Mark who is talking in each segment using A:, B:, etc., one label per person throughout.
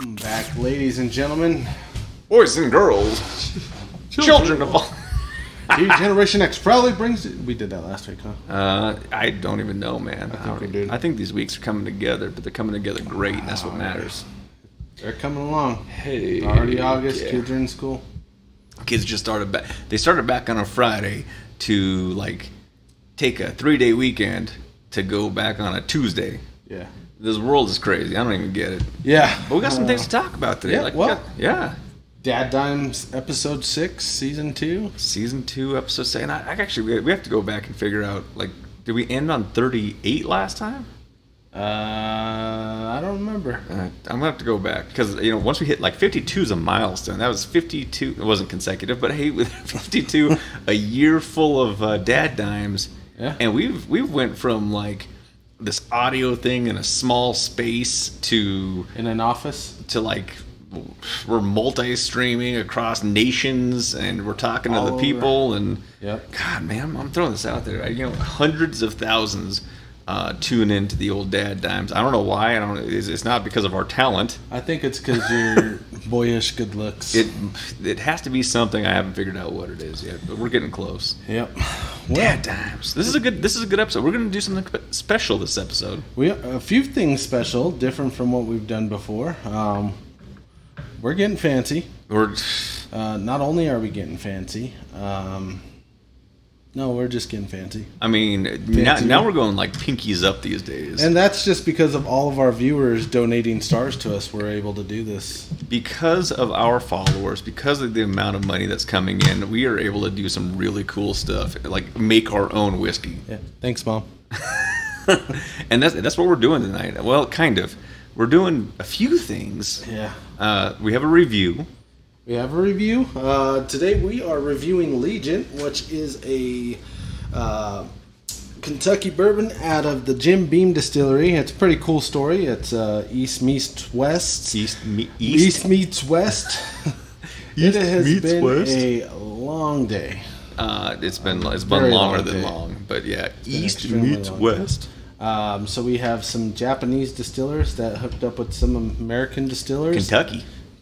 A: Welcome back, ladies and gentlemen.
B: Boys and girls. Children of all.
A: Generation X probably brings it. We did that last week, huh?
B: I don't even know, man. I think these weeks are coming together, but they're coming together great, and that's what matters.
A: They're coming along.
B: Hey.
A: Already August,
B: yeah.
A: kids are in school.
B: Kids just started back. They started back on a Friday to, take a 3-day weekend to go back on a Tuesday.
A: Yeah.
B: This world is crazy. I don't even get it.
A: Yeah.
B: But we got some things to talk about today.
A: Yeah, DadDimes episode 6, season 2.
B: Season 2, episode 6. And I actually, we have to go back and figure out, did we end on 38 last time?
A: I don't remember.
B: I'm going to have to go back. Because, once we hit, 52 is a milestone. That was 52. It wasn't consecutive, but hey, with 52, a year full of DadDimes.
A: Yeah.
B: And we've went from, this audio thing in a small space to...
A: In an office?
B: To, we're multi-streaming across nations, and we're talking to the people, and
A: yep.
B: God, man, I'm throwing this out there. Hundreds of thousands tune into the old DadDimes. I don't know why. It's not because of our talent.
A: I think it's because you're boyish good looks.
B: It has to be something. I haven't figured out what it is yet, but we're getting close.
A: Yep.
B: DadDimes. This is a good episode. We're going to do something special this episode.
A: A few things special, different from what we've done before. We're getting fancy. Not only are we getting fancy, no, we're just getting fancy.
B: I mean, now we're going pinkies up these days.
A: And that's just because of all of our viewers donating stars to us. We're able to do this.
B: Because of our followers, because of the amount of money that's coming in, we are able to do some really cool stuff, like make our own whiskey.
A: Yeah. Thanks, Mom.
B: And that's what we're doing tonight. Well, kind of. We're doing a few things.
A: Yeah.
B: We have a review.
A: Today we are reviewing Legion, which is a Kentucky bourbon out of the Jim Beam Distillery. It's a pretty cool story. It's East meets West.
B: East
A: meets West. It has been a long day.
B: It's been longer than long, but yeah, East meets West.
A: So we have some Japanese distillers that hooked up with some American distillers.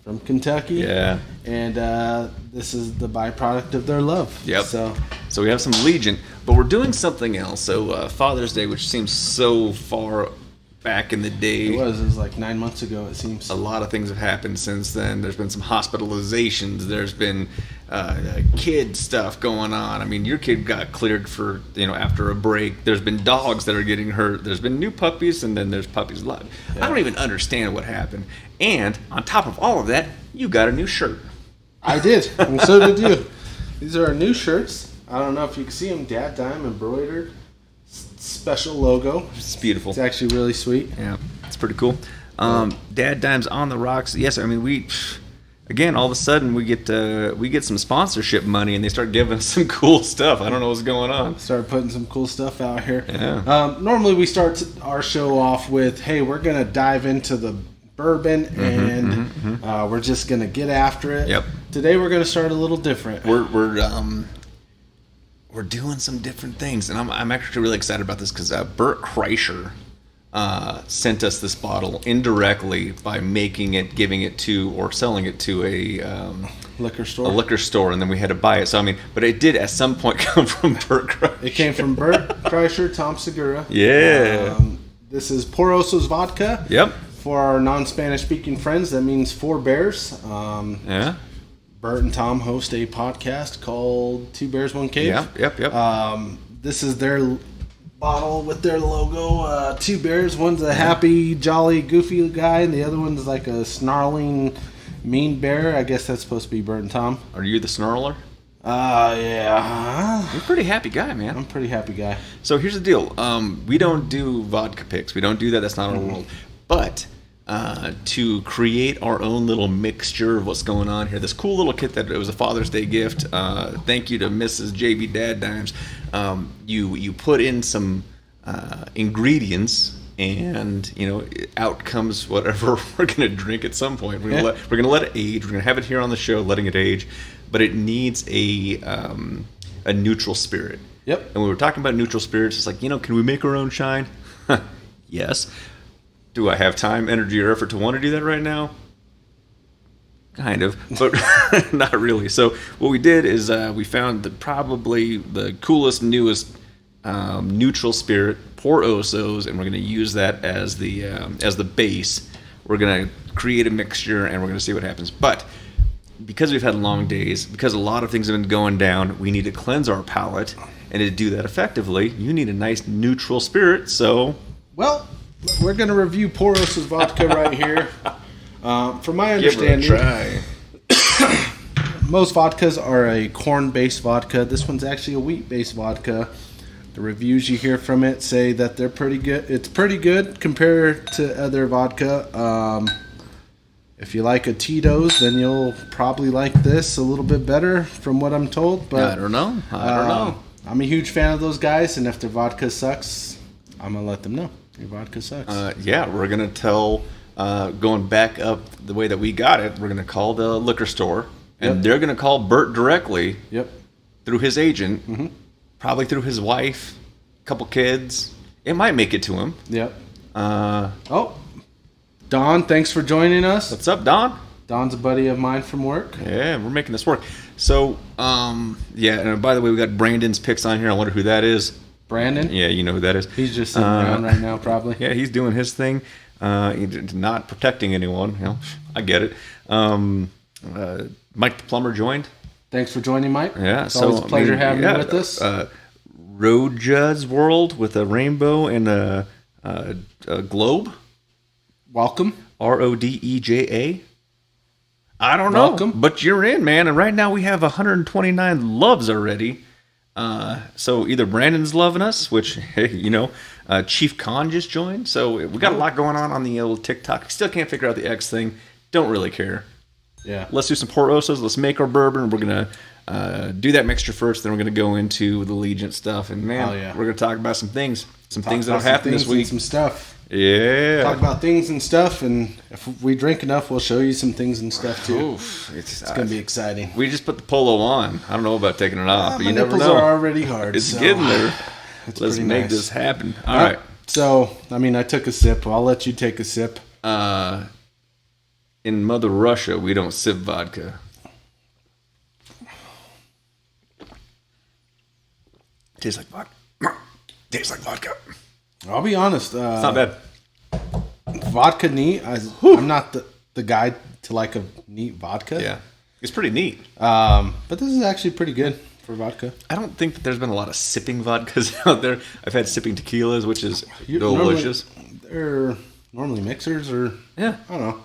A: From Kentucky.
B: Yeah.
A: And this is the byproduct of their love.
B: Yep. So we have some Legion, but we're doing something else. So Father's Day, which seems so far back in the day.
A: It was 9 months ago, it seems.
B: A lot of things have happened since then. There's been some hospitalizations. There's been kid stuff going on. I mean, your kid got cleared for, after a break. There's been dogs that are getting hurt. There's been new puppies, and then there's puppies left. Yeah. I don't even understand what happened. And on top of all of that, you got a new shirt.
A: I did, and so did you. These are our new shirts. I don't know if you can see them. DadDime embroidered. Special logo.
B: It's beautiful.
A: It's actually really sweet.
B: Yeah, it's pretty cool. DadDimes on the rocks. Yes, I mean again, all of a sudden we get some sponsorship money, and they start giving us some cool stuff. I don't know what's going on.
A: Start putting some cool stuff out here.
B: Yeah.
A: Normally we start our show off with, hey, we're gonna dive into the bourbon, and we're just gonna get after it.
B: Yep.
A: Today we're gonna start a little different.
B: We're doing some different things, and I'm actually really excited about this because Bert Kreischer sent us this bottle indirectly by making it, giving it to, or selling it to a
A: liquor store.
B: A liquor store, and then we had to buy it. So I mean, but it did at some point come from Bert Kreischer.
A: It came from Bert Kreischer, Tom Segura.
B: Yeah.
A: This is Porosos vodka.
B: Yep.
A: For our non-Spanish speaking friends, that means 4 bears.
B: Yeah.
A: Bert and Tom host a podcast called 2 Bears, 1 Cave.
B: Yep.
A: This is their bottle with their logo. 2 bears. One's a happy, jolly, goofy guy, and the other one's like a snarling, mean bear. I guess that's supposed to be Bert and Tom.
B: Are you the snarler?
A: Yeah.
B: You're a pretty happy guy, man.
A: I'm a pretty happy guy.
B: So here's the deal. We don't do vodka picks. We don't do that. That's not our world. But to create our own little mixture of what's going on here, this cool little kit that it was a Father's Day gift. Thank you to Mrs. JB DadDimes. You put in some ingredients, and out comes whatever we're gonna drink at some point. We're gonna let it age. We're gonna have it here on the show, letting it age, but it needs a neutral spirit.
A: Yep.
B: And we were talking about neutral spirits. It's like, can we make our own shine? Yes. Do I have time, energy, or effort to want to do that right now? Kind of, but not really. So what we did is we found probably the coolest, newest neutral spirit, Pour Osos, and we're going to use that as the base. We're going to create a mixture, and we're going to see what happens. But because we've had long days, because a lot of things have been going down, we need to cleanse our palate, and to do that effectively, you need a nice neutral spirit. So,
A: well, we're going to review Pour Osos vodka right here. From my understanding,
B: give it a try.
A: Most vodkas are a corn-based vodka. This one's actually a wheat-based vodka. The reviews you hear from it say that they're pretty good. It's pretty good compared to other vodka. If you like a Tito's, then you'll probably like this a little bit better, from what I'm told. But
B: I don't know.
A: I'm a huge fan of those guys, and if their vodka sucks, I'm gonna let them know your vodka sucks.
B: Yeah, we're gonna tell. Going back up the way that we got it, we're going to call the liquor store, and they're going to call Bert directly through his agent, probably through his wife, a couple kids. It might make it to him.
A: Yep. Don, thanks for joining us.
B: What's up, Don?
A: Don's a buddy of mine from work.
B: Yeah, we're making this work. So, and by the way, we got Brandon's picks on here. I wonder who that is.
A: Brandon?
B: Yeah, you know who that is.
A: He's just sitting around right now, probably.
B: Yeah, he's doing his thing. Not protecting anyone. You know, I get it. Mike the plumber joined.
A: Thanks for joining, Mike.
B: Yeah,
A: it's always a pleasure having you with us.
B: Roja's World with a rainbow and a globe.
A: Welcome.
B: Rodeja. I don't know,
A: Welcome.
B: But you're in, man. And right now we have 129 loves already. So either Brandon's loving us, which, hey, Chief Khan just joined. So we got a lot going on the old TikTok. Still can't figure out the X thing. Don't really care.
A: Yeah.
B: Let's do some Pour Osos. Let's make our bourbon. We're going to do that mixture first. Then we're going to go into the Allegiant stuff. And, man, we're going to talk about some things. Some things that are happening this week.
A: Some stuff.
B: Yeah.
A: Talk about things and stuff. And if we drink enough, we'll show you some things and stuff, too.
B: Oof,
A: it's going to be exciting.
B: We just put the polo on. I don't know about taking it off, but you never know.
A: My nipples are already hard.
B: It's getting there. Let's make this happen. All right.
A: So, I took a sip. I'll let you take a sip.
B: In Mother Russia, we don't sip vodka. Tastes like vodka. Tastes like vodka.
A: I'll be honest.
B: It's not bad.
A: Vodka neat. I'm not the guy to like a neat vodka.
B: Yeah. It's pretty neat.
A: But this is actually pretty good for vodka.
B: I don't think that there's been a lot of sipping vodkas out there. I've had sipping tequilas, which is delicious.
A: They're normally mixers or...
B: Yeah.
A: I don't know.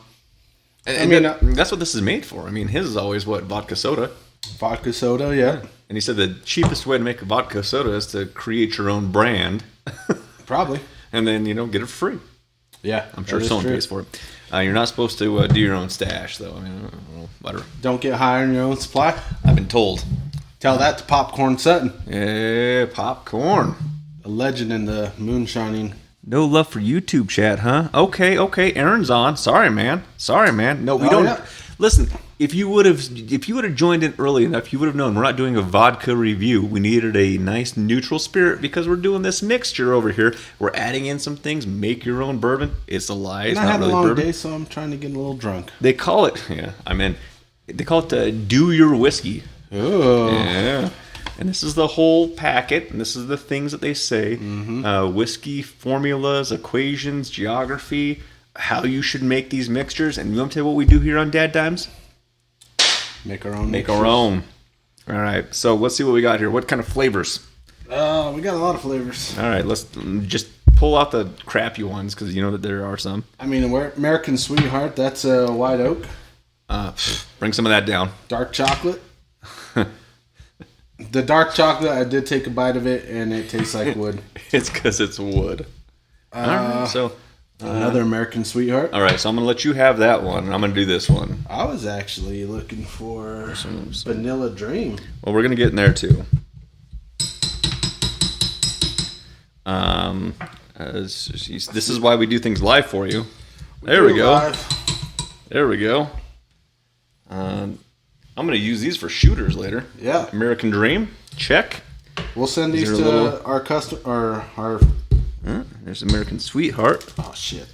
B: And that's what this is made for. His is always vodka soda.
A: Vodka soda, yeah.
B: And he said the cheapest way to make a vodka soda is to create your own brand.
A: Probably.
B: And then, get it for free.
A: Yeah.
B: I'm sure someone pays for it. You're not supposed to do your own stash, though. Whatever.
A: Don't get high on your own supply.
B: I've been told.
A: Tell that to Popcorn Sutton.
B: Yeah, popcorn.
A: A legend in the moonshining.
B: No love for YouTube chat, huh? Okay. Aaron's on. Sorry, man. No, we don't. Yeah. Listen, if you would have joined in early enough, you would have known we're not doing a vodka review. We needed a nice neutral spirit because we're doing this mixture over here. We're adding in some things. Make your own bourbon. It's a lie. It's
A: not
B: not really bourbon.
A: I had a long day, so I'm trying to get a little drunk.
B: They call it. Yeah, they call it do your whiskey.
A: Oh.
B: Yeah. And this is the whole packet, and this is the things that they say. Whiskey formulas, equations, geography, how you should make these mixtures. And you want to tell you what we do here on DadDimes?
A: Make our own.
B: Make our own. All right, so let's see what we got here. What kind of flavors?
A: We got a lot of flavors.
B: All right, let's just pull out the crappy ones because you know that there are some.
A: American Sweetheart, that's a white oak.
B: Bring some of that down.
A: Dark chocolate. The dark chocolate, I did take a bite of it, and it tastes like wood.
B: It's because it's wood. All right, so
A: another American Sweetheart.
B: All right, so I'm going to let you have that one, and I'm going to do this one.
A: I was actually looking for some Vanilla Dream.
B: Well, we're going to get in there, too. This is why we do things live for you. There we go. There we go. I'm going to use these for shooters later.
A: Yeah.
B: American Dream, check.
A: We'll send these to our customer. Our
B: there's American Sweetheart.
A: Oh shit!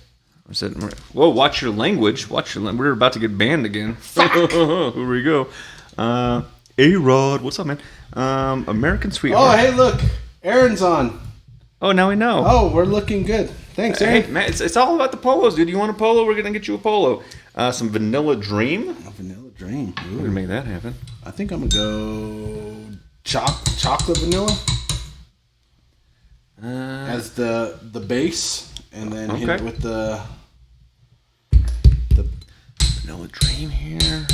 B: Whoa, watch your language. We're about to get banned again. Here we go. A-Rod, what's up, man? American Sweetheart.
A: Oh, hey, look. Aaron's on.
B: Oh, now we know.
A: Oh, we're looking good. Thanks, Aaron.
B: Hey, man, it's all about the polos, dude. You want a polo? We're going to get you a polo. Some Vanilla Dream.
A: A Vanilla Dream. Ooh.
B: We're going to make that happen.
A: I think I'm going to go chocolate vanilla as the base, and then hit it with the
B: Vanilla Dream here.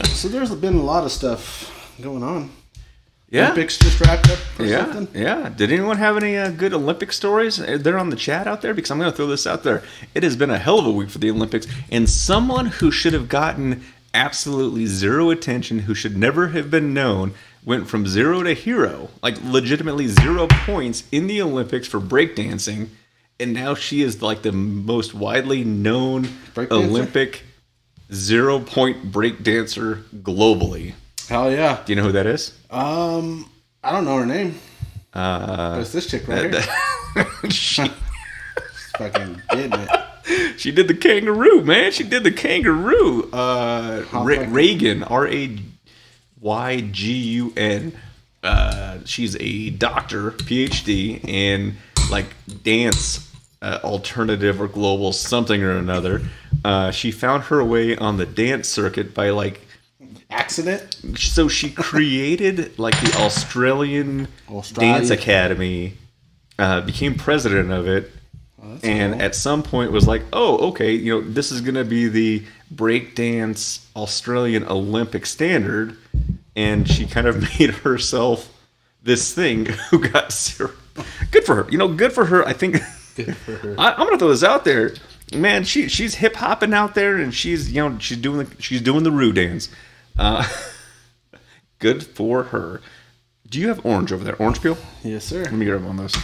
A: So there's been a lot of stuff going on.
B: Yeah.
A: Olympics just wrapped up or something.
B: Yeah. Did anyone have any good Olympic stories? They're on the chat out there, because I'm going to throw this out there. It has been a hell of a week for the Olympics, and someone who should have gotten absolutely zero attention, who should never have been known, went from zero to hero, like legitimately 0 points in the Olympics for breakdancing, and now she is like the most widely known Olympic 0-point breakdancer globally.
A: Hell yeah.
B: Do you know who that is?
A: I don't know her name. It's this chick right here.
B: She's
A: fucking getting it.
B: She did the kangaroo, man. She did the kangaroo. Reagan, Raygun. She's a doctor, PhD in like dance, alternative or global something or another. She found her way on the dance circuit by like
A: accident.
B: So she created like the Australian Dance Academy, became president of it. And cool. At some point was like, oh, okay, this is going to be the breakdance Australian Olympic standard. And she kind of made herself this thing who got zero. Good for her. Good for her. I think good for her. I'm going to throw this out there. Man, she's hip hopping out there, and she's doing the Roo dance. Good for her. Do you have orange over there? Orange peel?
A: Yes, sir.
B: Let me grab one of those.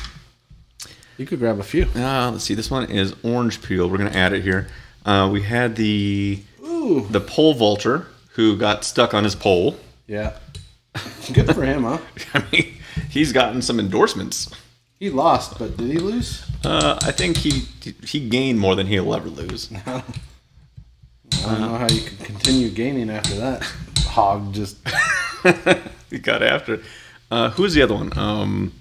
A: You could grab a few.
B: Let's see. This one is orange peel. We're going to add it here. We had the pole vaulter who got stuck on his pole.
A: Yeah. Good for him, huh?
B: I mean, he's gotten some endorsements.
A: He lost, but did he lose?
B: I think he gained more than he'll ever lose.
A: I don't know how you can continue gaining after that. Hog just...
B: He got after it. Who's the other one?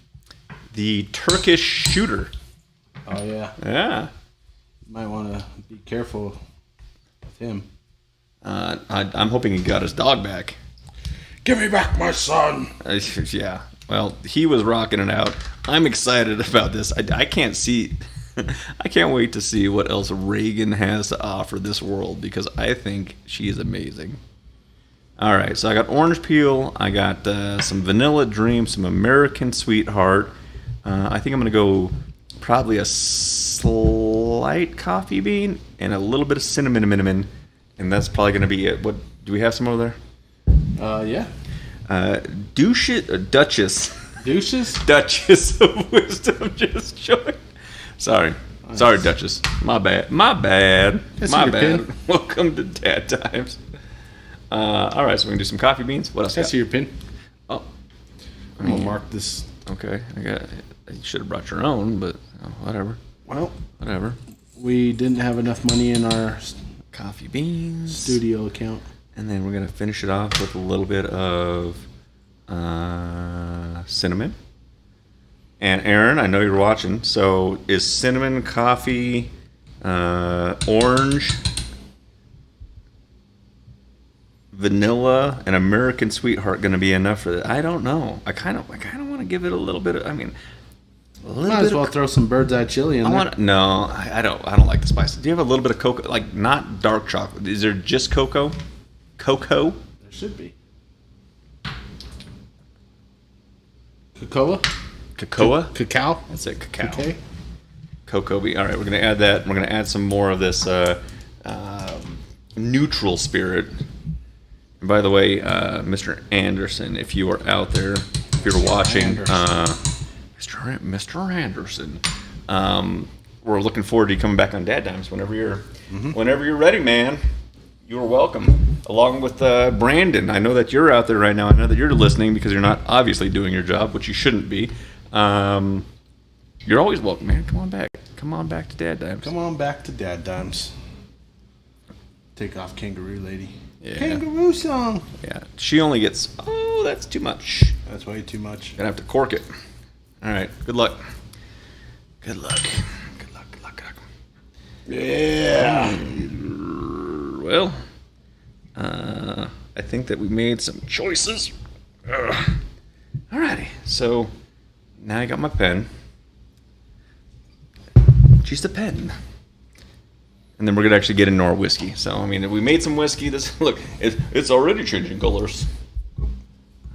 B: The Turkish shooter.
A: Oh, yeah.
B: Yeah.
A: You might want to be careful with him.
B: I'm hoping he got his dog back.
A: Give me back my son.
B: Yeah. Well, he was rocking it out. I'm excited about this. I can't see... I can't wait to see what else Reagan has to offer this world, because I think she is amazing. All right, so I got orange peel. I got some Vanilla Dream, some American Sweetheart. I think I'm going to go probably a slight coffee bean and a little bit of cinnamon, and that's probably going to be it. What do we have some over there?
A: Yeah.
B: Duchess.
A: Douches?
B: Duchess of Wisdom just joined. Sorry, Duchess. My bad. Welcome to DadDimes. All right, so we can do some coffee beans. What else?
A: Can I see your pin?
B: Oh,
A: I'm gonna mark this.
B: Okay, you should have brought your own, but whatever.
A: Well,
B: whatever.
A: We didn't have enough money in our
B: coffee beans
A: studio account,
B: and then we're gonna finish it off with a little bit of cinnamon. And Aaron, I know you're watching. So is cinnamon, coffee, orange, vanilla, and American Sweetheart going to be enough for that? I don't know. I kind of want to give it a little bit of. Might
A: as well throw some bird's eye chili in there.
B: No, I don't like the spices. Do you have a little bit of cocoa? Like not dark chocolate. Is there just cocoa? Cocoa?
A: There should be. Cocoa?
B: Cacao? That's it, cacao. Okay. Cocoa bean. All right, we're going to add that. We're going to add some more of this neutral spirit. And by the way, Mr. Anderson, if you are out there, if you're watching, Mr. Anderson, we're looking forward to you coming back on DadDimes whenever you're ready, man. You are welcome. Along with Brandon. I know that you're out there right now. I know that you're listening because you're not obviously doing your job, which you shouldn't be. You're always welcome, man. Come on back. Come on back to DadDimes.
A: Come on back to DadDimes. Take off Kangaroo Lady.
B: Yeah.
A: Kangaroo song.
B: Yeah. She only gets, oh, that's too much.
A: That's way too much.
B: Gonna have to cork it. All right. Good luck. Good luck. Good luck. Good luck. Good luck.
A: Yeah.
B: Well, I think that we made some choices. Alrighty. So now I got my pen. Just a pen. And then we're gonna actually get into our whiskey. So I mean, we made some whiskey. This look, it's already changing colors.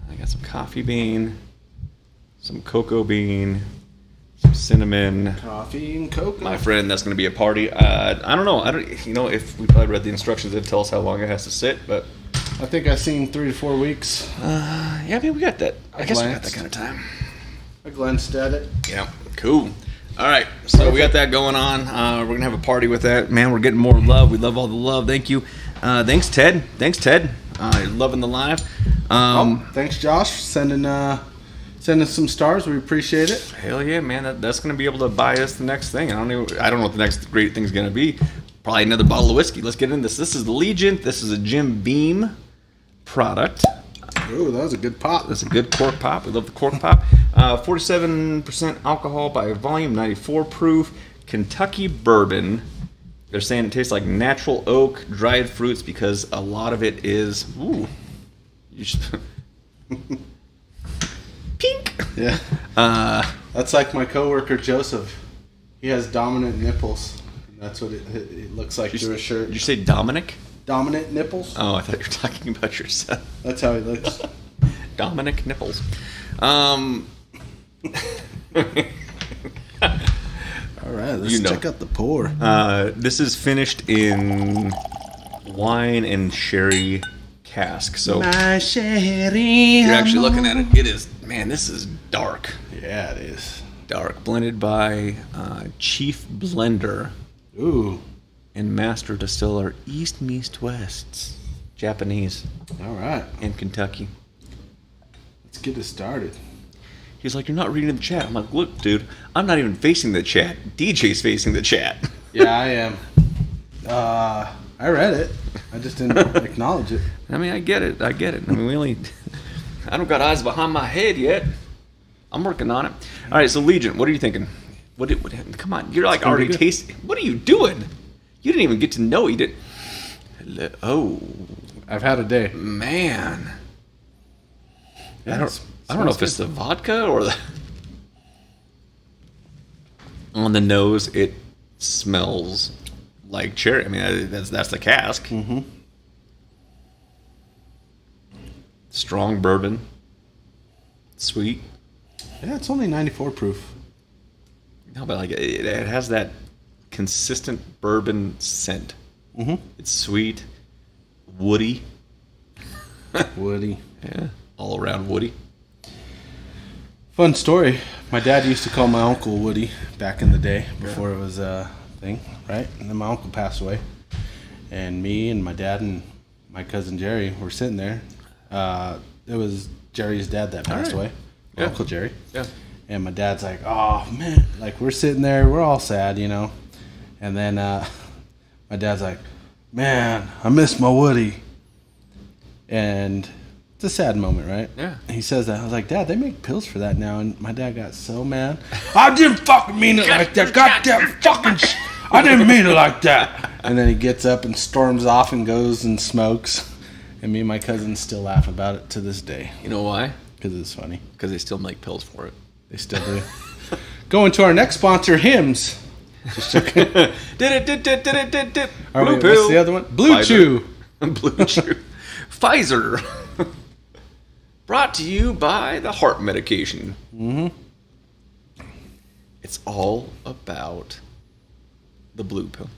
B: I got some coffee bean, some cocoa bean, some cinnamon.
A: Coffee and cocoa.
B: My friend, that's gonna be a party. I don't know. If we probably read the instructions, it'd tell us how long it has to sit. But
A: I think I've seen 3 to 4 weeks.
B: yeah, I mean, we got that. I guess we got that kind of time.
A: I glanced at it.
B: Yeah, cool. All right, so we got that going on. We're gonna have a party with that. Man, we're getting more love. We love all the love. Thank you. Thanks, Ted. Loving the live.
A: Thanks, Josh, sending some stars. We appreciate it.
B: Hell yeah, man. That's gonna be able to buy us the next thing. I don't know what the next great thing's gonna be. Probably another bottle of whiskey. Let's get into this. This is the Legion. This is a Jim Beam product.
A: Ooh, that was a good pop.
B: That's a good cork pop. We love the cork pop. 47% alcohol by volume, 94 proof. Kentucky bourbon. They're saying it tastes like natural oak, dried fruits, because a lot of it is pink.
A: Yeah. That's like my coworker Joseph. He has dominant nipples. That's what it looks like through his shirt.
B: Did you say Dominic?
A: Dominant nipples?
B: Oh, I thought you were talking about your son.
A: That's how he looks.
B: Dominic Nipples.
A: All right, let's check out the pour.
B: This is finished in wine and sherry cask. So
A: My sherry.
B: you're actually looking at it. It is, man, this is dark.
A: Yeah, it is.
B: Dark. Blended by Chief Blender.
A: Ooh.
B: And master distiller East Meast West. Japanese.
A: All right.
B: In Kentucky.
A: Let's get it started.
B: He's like, you're not reading the chat. I'm like, look, dude, I'm not even facing the chat. DJ's facing the chat.
A: Yeah, I am. I read it. I just didn't acknowledge it.
B: I mean, I get it. I mean, I don't got eyes behind my head yet. I'm working on it. All right, so Legion, what are you thinking? Come on, you're like already tasting. What are you doing? You didn't even get to know. You did. Oh,
A: I've had a day.
B: Man.
A: Yeah,
B: I don't know if it's the vodka or the. On the nose, it smells like cherry. I mean, that's the cask.
A: Mm-hmm.
B: Strong bourbon. Sweet.
A: Yeah, it's only 94 proof.
B: No, but like it has that consistent bourbon scent.
A: Mm-hmm.
B: It's sweet, woody.
A: Woody.
B: Yeah, all around woody.
A: Fun story. My dad used to call my uncle Woody back in the day before it was a thing, right? And then my uncle passed away. And me and my dad and my cousin Jerry were sitting there. It was Jerry's dad that passed away.
B: Yeah.
A: Uncle Jerry.
B: Yeah.
A: And my dad's like, oh, man. Like, we're sitting there. We're all sad, you know. And then my dad's like, man, I miss my Woody. And it's a sad moment, right?
B: Yeah.
A: And he says that. I was like, Dad, they make pills for that now. And my dad got so mad. I didn't fucking mean it like that. Goddamn fucking I didn't mean it like that. And then he gets up and storms off and goes and smokes. And me and my cousins still laugh about it to this day.
B: You know why?
A: Because it's funny.
B: Because they still make pills for it.
A: They still do. Going to our next sponsor, Hims. Just joking.
B: Blue
A: What's
B: pill.
A: the other one? Blue
B: Pfizer.
A: Chew.
B: Blue Chew. Pfizer. Brought to you by the heart medication.
A: Mm-hmm.
B: It's all about the blue pill.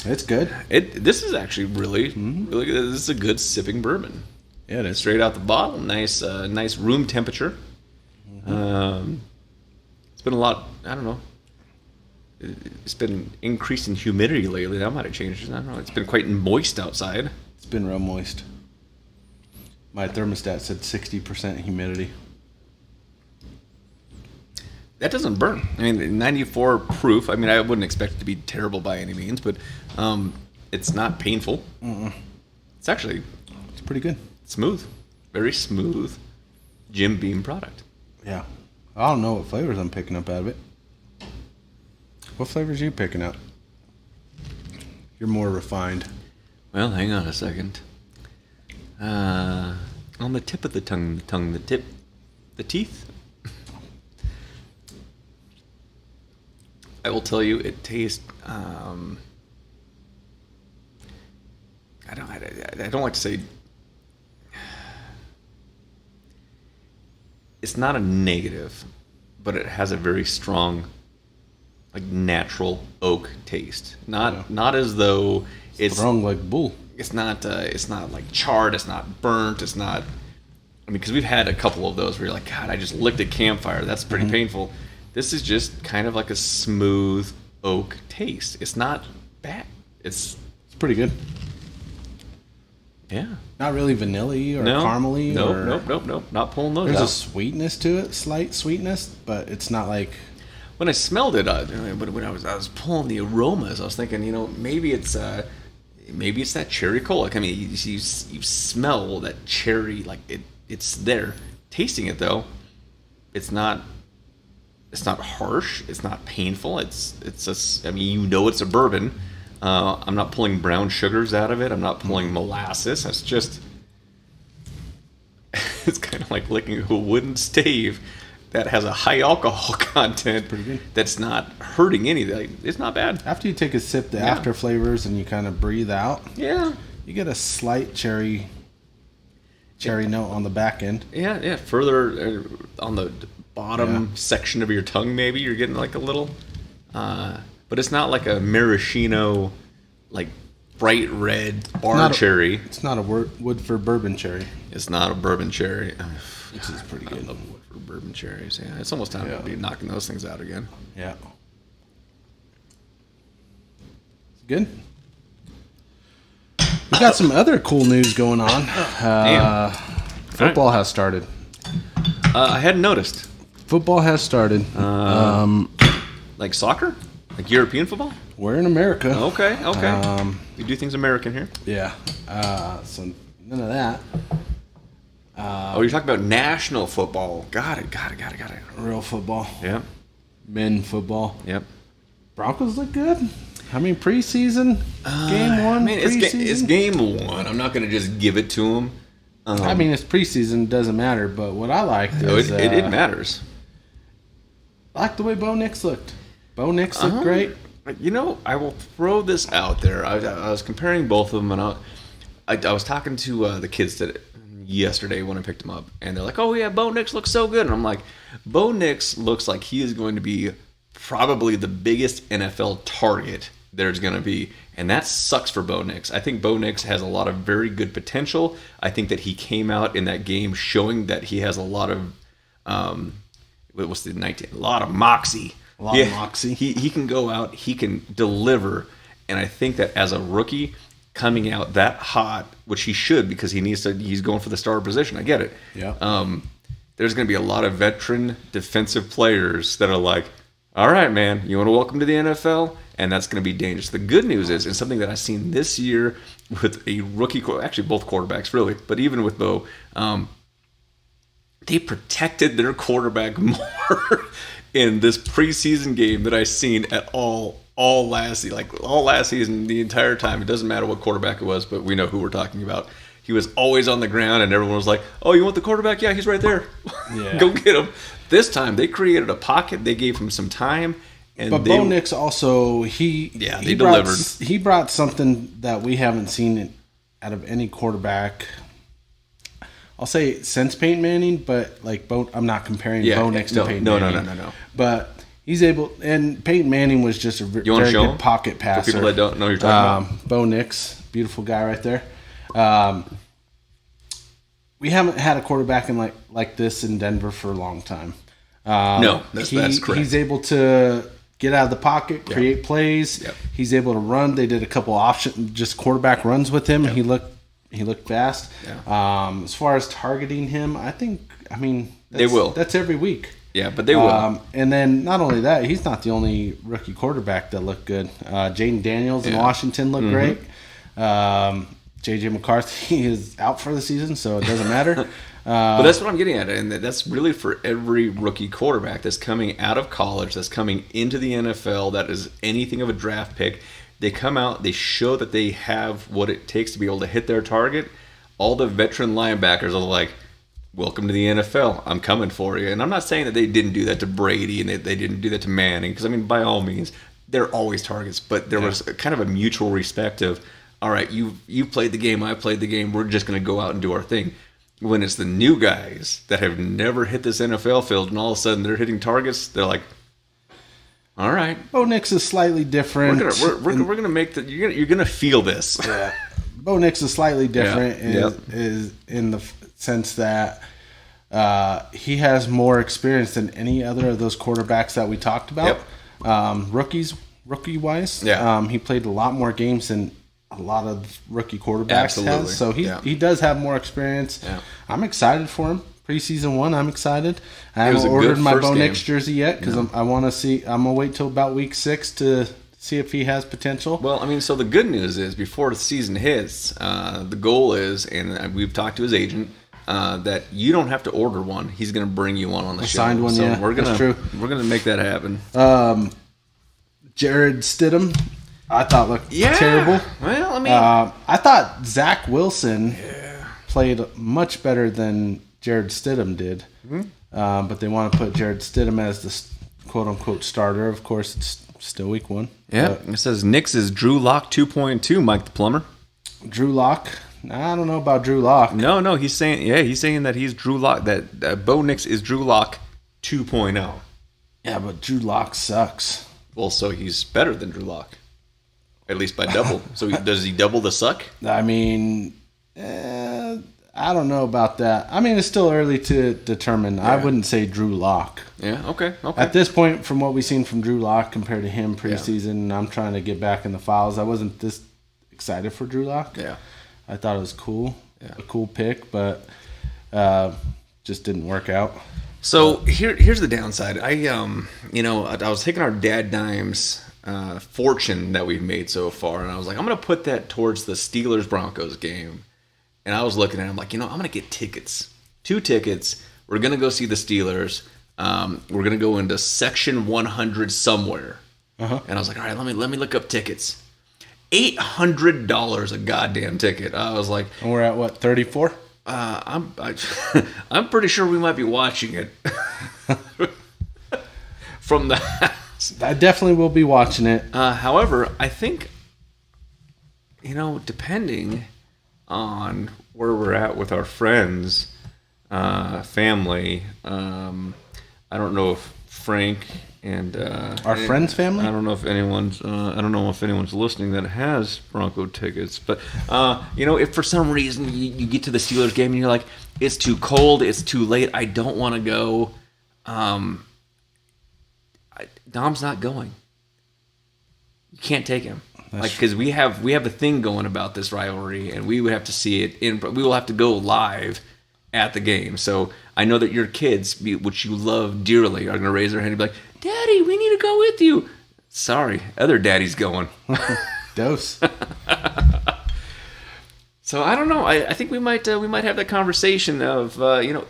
A: It's good.
B: This is actually really good. This is a good sipping bourbon.
A: Yeah, it is.
B: Straight out the bottle. Nice room temperature.
A: Mm-hmm.
B: It's been a lot. I don't know. It's been increasing humidity lately. That might have changed. I don't know. It's been quite moist outside.
A: It's been real moist. My thermostat said 60% humidity.
B: that doesn't burn. I mean, 94 proof. I mean, I wouldn't expect it to be terrible by any means, but it's not painful. It's actually
A: pretty good.
B: Smooth. Very smooth Jim Beam product.
A: Yeah. I don't know what flavors I'm picking up out of it. What flavors are you picking up? You're more refined.
B: Well, hang on a second. On the tip of the tongue, the teeth. I will tell you, it tastes. I don't like to say. It's not a negative, but it has a very strong, like natural oak taste. Not as though it's
A: strong like bull.
B: It's not like charred. It's not burnt. It's not. I mean, because we've had a couple of those where you're like, God, I just licked a campfire. That's pretty painful. This is just kind of like a smooth oak taste. It's not bad. It's
A: pretty good.
B: Yeah.
A: Not really vanilla-y or caramely.
B: Nope. Not pulling those out.
A: There's a sweetness to it, slight sweetness, but it's not like...
B: When I smelled it, when I was pulling the aromas, I was thinking, maybe it's that cherry cola. I mean, you smell that cherry, like it's there. Tasting it though, it's not harsh. It's not painful. It's it's a bourbon. I'm not pulling brown sugars out of it. I'm not pulling molasses. It's just, it's kind of like licking a wooden stave that has a high alcohol content.
A: Pretty good.
B: That's not hurting anything. It's not bad.
A: After you take a sip, the after flavors, and you kind of breathe out,
B: you
A: get a slight cherry note on the back end.
B: Yeah. Further on the bottom section of your tongue, maybe you're getting like a little, but it's not like a maraschino, like bright red bar cherry.
A: It's not a Woodford bourbon cherry.
B: It's not a bourbon cherry.
A: This is pretty good.
B: I love Woodford bourbon cherries. Yeah, it's almost time to be knocking those things out again.
A: Yeah. Good. We've got some other cool news going on. Football has started.
B: I hadn't noticed.
A: Football has started.
B: Like soccer? Like European football?
A: We're in America.
B: Okay. We do things American here.
A: Yeah. So none of that.
B: You're talking about national football. Got it.
A: Real football.
B: Yep.
A: Men football.
B: Yep.
A: Broncos look good. I mean, preseason, game one.
B: It's game one. I'm not going to just give it to them.
A: It's preseason. Doesn't matter. But what I liked is...
B: it matters.
A: I like the way Bo Nix looked. Bo Nix looked great.
B: I will throw this out there. I was comparing both of them, and I was talking to the kids yesterday when I picked them up, and they're like, "Oh yeah, Bo Nix looks so good," and I'm like, "Bo Nix looks like he is going to be probably the biggest NFL target there's going to be," and that sucks for Bo Nix. I think Bo Nix has a lot of very good potential. I think that he came out in that game showing that he has a lot of a lot of moxie.
A: A lot of moxie.
B: He can go out, he can deliver, and I think that as a rookie coming out that hot, which he should because he's going for the star position. I get it.
A: Yeah.
B: There's going to be a lot of veteran defensive players that are like, all right, man, you want to welcome to the NFL? And that's going to be dangerous. The good news is, and something that I've seen this year with a rookie, actually both quarterbacks really, but even with Bo, they protected their quarterback more in this preseason game that I've seen at all last season, the entire time. It doesn't matter what quarterback it was, but we know who we're talking about. He was always on the ground, and everyone was like, "Oh, you want the quarterback? Yeah, he's right there.
A: Yeah.
B: Go get him." This time, they created a pocket. They gave him some time.
A: But Bo Nix also, he
B: delivered.
A: He brought something that we haven't seen out of any quarterback. I'll say since Peyton Manning, but like I'm not comparing Bo Nix to Peyton Manning.
B: No.
A: But he's able, and Peyton Manning was just a very good pocket passer.
B: For people that don't know who you're talking about.
A: Bo Nix, beautiful guy right there. We haven't had a quarterback like this in Denver for a long time.
B: No, that's correct.
A: He's able to get out of the pocket, create plays. Yep. He's able to run. They did a couple just quarterback runs with him. Yep. He looked fast.
B: Yeah.
A: As far as targeting him, they will. That's every week.
B: Yeah, but they will.
A: And then not only that, he's not the only rookie quarterback that looked good. Jaden Daniels in Washington looked great. J.J. McCarthy is out for the season, so it doesn't matter.
B: But that's what I'm getting at, and that's really for every rookie quarterback that's coming out of college, that's coming into the NFL, that is anything of a draft pick. They come out, they show that they have what it takes to be able to hit their target. All the veteran linebackers are like, welcome to the NFL. I'm coming for you. And I'm not saying that they didn't do that to Brady and they didn't do that to Manning, because, I mean, by all means, they're always targets. But there was kind of a mutual respect of, all right, you played the game, I played the game, we're just going to go out and do our thing. When it's the new guys that have never hit this NFL field and all of a sudden they're hitting targets, they're like, all right.
A: Bo Nix is slightly different.
B: We're gonna make you're gonna feel this.
A: Yeah. Bo Nix is slightly different is in the sense that he has more experience than any other of those quarterbacks that we talked about. Rookie wise.
B: Yeah.
A: He played a lot more games than a lot of rookie quarterbacks has. So he does have more experience. Yeah. I'm excited for him. Preseason 1, I'm excited. I haven't ordered my Bo Nix jersey yet because I want to see. I'm gonna wait till about week 6 to see if he has potential.
B: Well, I mean, so the good news is before the season hits, the goal is, and we've talked to his agent, that you don't have to order one. He's going to bring you one on the show.
A: Signed one,
B: so
A: yeah. That's true.
B: We're gonna make that happen.
A: Jared Stidham, I thought looked terrible.
B: Well, I mean,
A: I thought Zach Wilson played much better than Jared Stidham did. Mm-hmm. But they want to put Jared Stidham as the quote-unquote starter. Of course, it's still week 1.
B: Yeah, it says Nix is Drew Lock 2.2, Mike the Plumber.
A: Drew Lock? I don't know about Drew Lock.
B: No, he's saying that he's Drew Lock, that Bo Nix is Drew Lock 2.0.
A: Yeah, but Drew Lock sucks.
B: Well, so he's better than Drew Lock. At least by double. So does he double the suck?
A: I mean, I don't know about that. I mean, it's still early to determine. Yeah. I wouldn't say Drew Lock.
B: Yeah, okay.
A: At this point, from what we've seen from Drew Lock compared to him preseason, I'm trying to get back in the files. I wasn't this excited for Drew Lock.
B: Yeah.
A: I thought it was cool. Yeah. A cool pick, but just didn't work out.
B: So here's the downside. I was taking our DadDimes fortune that we've made so far, and I was like, I'm going to put that towards the Steelers-Broncos game. And I was looking at it, I'm like, I'm going to get tickets. 2 tickets. We're going to go see the Steelers. We're going to go into section 100 somewhere. Uh-huh. And I was like, all right, let me look up tickets. $800 a goddamn ticket. I was like,
A: and we're at what, 34?
B: I'm pretty sure we might be watching it from the house.
A: I definitely will be watching it.
B: However, I think, depending on where we're at with our friends, family, I don't know if Frank and
A: our friends' family.
B: I don't know if anyone's listening that has Bronco tickets, but if for some reason you get to the Steelers game and you're like, it's too cold, it's too late, I don't want to go. Dom's not going. You can't take him. Because we have a thing going about this rivalry, and we would have to see it we will have to go live at the game. So I know that your kids, which you love dearly, are going to raise their hand and be like, "Daddy, we need to go with you." Sorry, other daddy's going.
A: Dose.
B: So I don't know. I think we might have that conversation of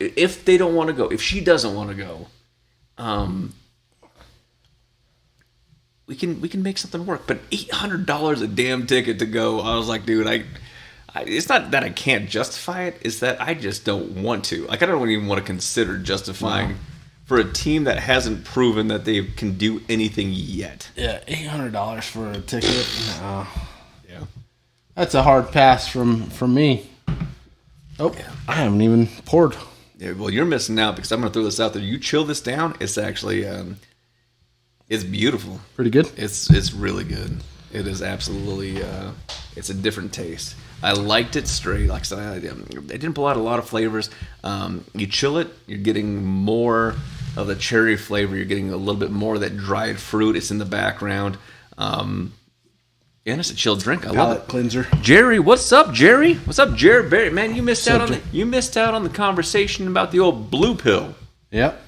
B: if they don't want to go, if she doesn't want to go, we can make something work. But $800 a damn ticket to go. I was like, dude, it's not that I can't justify it. It's that I just don't want to. Like, I don't even want to consider justifying for a team that hasn't proven that they can do anything yet.
A: Yeah, $800 for a ticket. No. Yeah, that's a hard pass from me. Oh, yeah. I haven't even poured.
B: Yeah, well, you're missing out because I'm going to throw this out there. You chill this down. It's actually it's beautiful.
A: Pretty good.
B: It's really good. It is absolutely. It's a different taste. I liked it straight. Like I said, they didn't pull out a lot of flavors. You chill it, you're getting more of the cherry flavor. You're getting a little bit more of that dried fruit. It's in the background. And it's a chilled drink. I love it.
A: Cleanser.
B: Jerry, what's up, Jerry? What's up, Jerry? Barry? Man, you missed out on the conversation about the old blue pill.
A: Yep.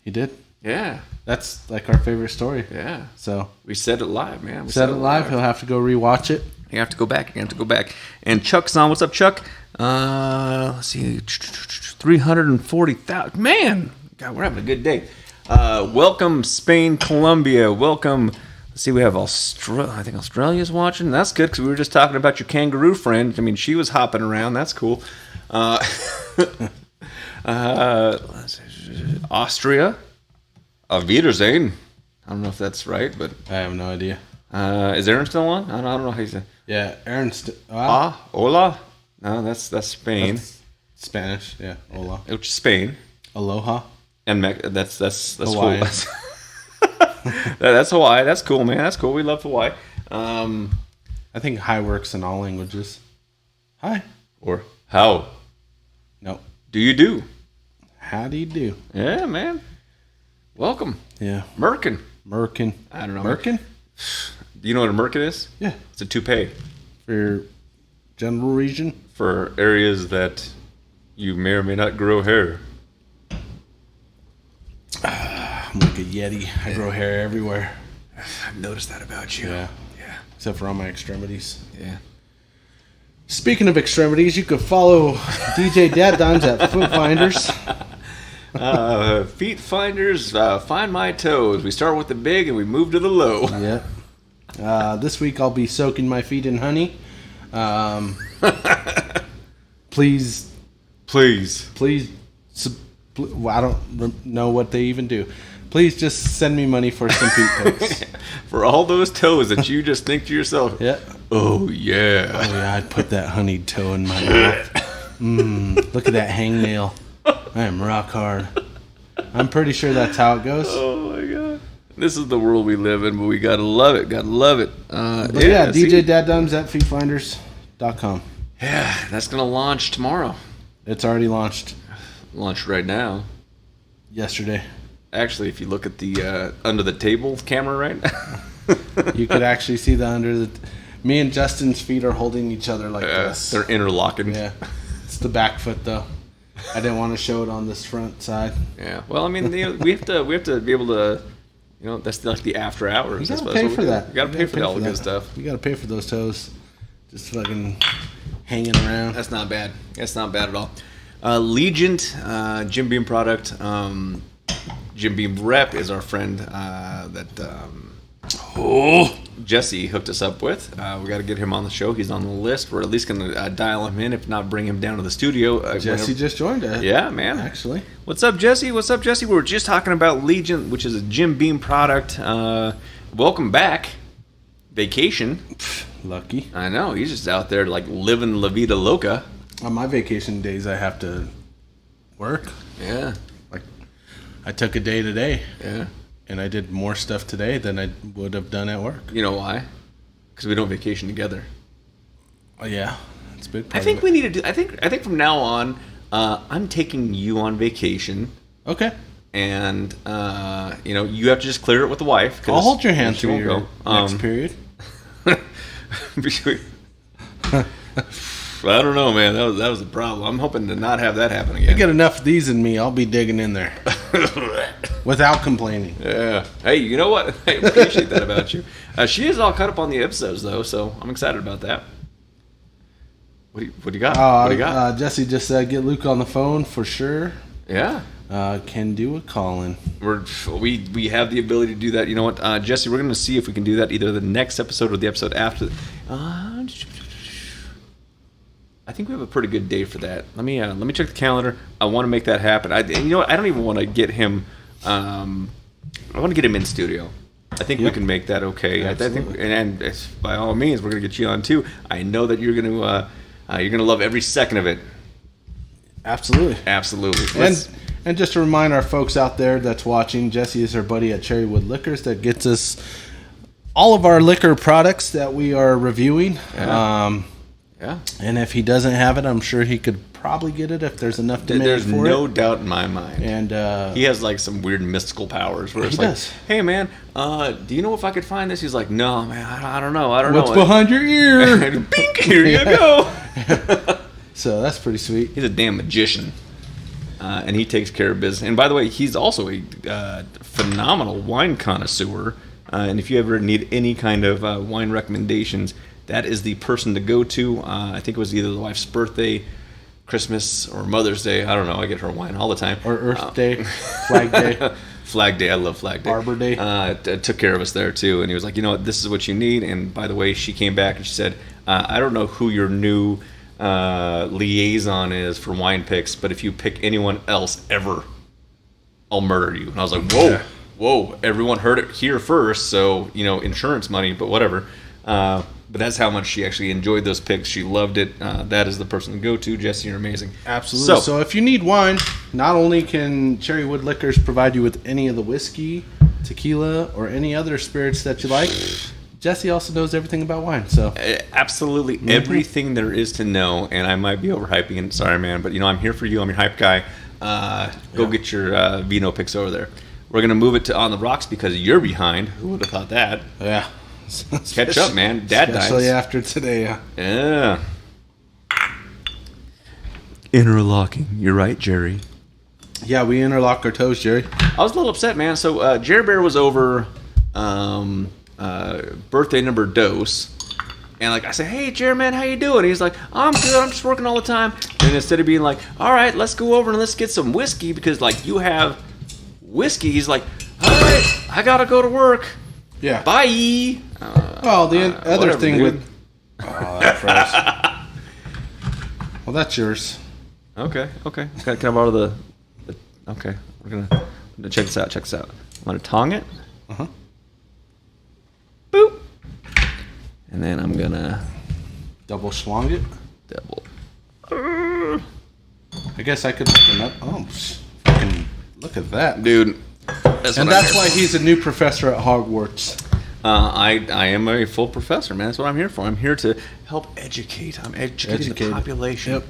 A: He did?
B: Yeah.
A: That's like our favorite story.
B: Yeah.
A: So
B: we said it live, man. We
A: said it live. He'll have to go rewatch it.
B: You have to go back. And Chuck's on. What's up, Chuck? Let's see. 340,000. Man, God, we're having a good day. Welcome, Spain, Colombia. Welcome. Let's see, we have Australia. I think Australia's watching. That's good because we were just talking about your kangaroo friend. I mean, she was hopping around. That's cool. Austria. Auf Wiedersehen. I don't know if that's right, but
A: I have no idea.
B: Is Aaron still on? I don't know how you say.
A: Yeah, Aaron's.
B: Hola. No, that's Spain.
A: That's Spanish. Yeah, hola.
B: Which is Spain.
A: Aloha.
B: And that's
A: Hawaii.
B: Cool. That's Hawaii. That's cool, man. That's cool. We love Hawaii.
A: I think hi works in all languages. Hi.
B: Or how
A: No.
B: do you do?
A: How do you do?
B: Yeah, man. Welcome.
A: Yeah.
B: Merkin.
A: Merkin.
B: I don't know.
A: Merkin?
B: Do you know what a merkin is?
A: Yeah.
B: It's a toupee
A: For your general region?
B: for areas that you may or may not grow hair.
A: I'm like a Yeti. I grow hair everywhere.
B: I've noticed that about you.
A: Yeah.
B: Yeah.
A: Except for on my extremities.
B: Yeah.
A: Speaking of extremities, you could follow DJ DadDimes at Foot Finders.
B: Feet finders, find my toes. We start with the big and we move to the low.
A: Yeah. This week I'll be soaking my feet in honey. Please. Well, I don't know what they even do. Please just send me money for some feet pics.
B: For all those toes that you just think to yourself,
A: Yeah.
B: oh yeah.
A: Oh yeah, I'd put that honeyed toe in my mouth. Look at that hangnail. I am rock hard. I'm pretty sure that's how it goes.
B: Oh my god. This is the world we live in, but we gotta love it. Gotta love it.
A: Yeah, DJ DadDimes at feetfinders.com.
B: Yeah, that's gonna launch tomorrow.
A: It's already launched
B: Launched right now.
A: yesterday.
B: Actually, if you look at the under the table camera, right?
A: You could actually see the under the. Me and Justin's feet are holding each other like this.
B: They're interlocking.
A: Yeah, it's the back foot though. I didn't want to show it on this front side.
B: Yeah. Well, I mean, we have to be able to. You know, that's like the after hours.
A: You gotta pay for that.
B: You gotta pay for all the good stuff.
A: You gotta pay for those toes. Just fucking hanging around.
B: That's not bad. That's not bad at all. Legent, Jim Beam product. Jim Beam Rep is our friend that Jesse hooked us up with. We got to get him on the show. He's on the list. We're at least going to dial him in, if not bring him down to the studio.
A: Jesse just joined us.
B: Yeah, man.
A: Actually.
B: What's up, Jesse? We were just talking about Legent, which is a Jim Beam product. Welcome back. Vacation.
A: Lucky.
B: I know. He's just out there like living La Vida Loca.
A: On my vacation days, I have to work.
B: Yeah.
A: Like, I took a day today.
B: Yeah.
A: And I did more stuff today than I would have done at work.
B: You know why? Because we don't vacation together.
A: Oh yeah, it's a big part
B: I think
A: of it.
B: we need to do. I think from now on, I'm taking you on vacation,
A: Okay.
B: and you have to just clear it with the wife.
A: I'll hold your hand
B: she
A: through
B: won't
A: your
B: go.
A: next period.
B: I don't know, man. That was the problem. I'm hoping to not have that happen
A: I
B: again.
A: get enough of these in me, I'll be digging in there without complaining.
B: Yeah. Hey, you know what? I appreciate that about you. She is all caught up on the episodes, though, so I'm excited about that. What do you got? What do you got?
A: Jesse just said get Luke on the phone for sure.
B: Yeah.
A: Can do a call-in.
B: We have the ability to do that. You know what, Jesse? We're going to see if we can do that either the next episode or the episode after. I think we have a pretty good day for that. Let me check the calendar. I want to make that happen. You know what? I don't even want to get him. I want to get him in studio. I think we can make that okay. I think, and by all means, we're going to get you on too. I know that you're going to love every second of it.
A: Absolutely. And just to remind our folks out there that's watching, Jesse is our buddy at Cherrywood Liquors that gets us all of our liquor products that we are reviewing.
B: Yeah.
A: And if he doesn't have it, I'm sure he could probably get it if there's enough demand
B: There's
A: for it.
B: no doubt in my mind.
A: And
B: he has like some weird mystical powers where it's
A: he
B: like,
A: does.
B: hey man, do you know if I could find this? He's like, no man, I don't know.
A: What's behind your ear?
B: Bink, here you go.
A: So that's pretty sweet.
B: He's a damn magician. and he takes care of business. And by the way, he's also a phenomenal wine connoisseur. And if you ever need any kind of wine recommendations, that is the person to go to. I think it was either the wife's birthday, Christmas, or Mother's Day. I don't know. I get her wine all the time.
A: Or Earth Day, Flag Day.
B: Flag Day. I love Flag Day.
A: Arbor Day.
B: Took care of us there, too. And he was like, you know what? This is what you need. And by the way, she came back and she said, I don't know who your new liaison is for wine picks, but if you pick anyone else ever, I'll murder you. And I was like, whoa. Yeah. Whoa, everyone heard it here first, so, insurance money, but whatever. But that's how much she actually enjoyed those picks. She loved it. That is the person to go to. Jesse, you're amazing.
A: Absolutely. So if you need wine, not only can Cherrywood Liquors provide you with any of the whiskey, tequila, or any other spirits that you like, Jesse also knows everything about wine. So
B: absolutely everything there is to know, and I might be overhyping it. Sorry, man, but, I'm here for you. I'm your hype guy. Go get your vino picks over there. We're going to move it to On the Rocks because you're behind. Who would have thought that?
A: Yeah.
B: Catch up, man. DadDimes.
A: Especially after today, yeah.
B: Yeah. Interlocking. You're right, Jerry.
A: Yeah, we interlock our toes, Jerry.
B: I was a little upset, man. So Jerry Bear was over birthday number dose. And I said, hey, Jerry, man, how you doing? He's like, I'm good. I'm just working all the time. And instead of being like, all right, let's go over and let's get some whiskey because, you have whiskey, he's like, all right, I gotta go to work.
A: Yeah.
B: Bye.
A: Well, the other thing dude. That froze. Well, that's yours.
B: Okay. Can I borrow the okay, we're gonna check this out. I'm gonna tong it. Boop. And then I'm gonna
A: double swung it.
B: Double.
A: I guess I could look up. Oh, fucking. Look at that,
B: dude.
A: That's why he's a new professor at Hogwarts.
B: I am a full professor, man. That's what I'm here for. I'm here to help educate. I'm educating the population. Yep.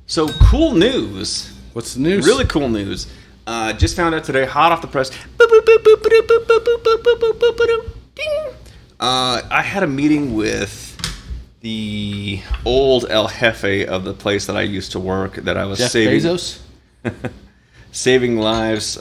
B: So cool news.
A: What's the news?
B: Really cool news. Just found out today, hot off the press. I had a meeting with the old El Jefe of the place that I used to work. That I was
A: Jeff
B: saving.
A: Bezos?
B: Saving lives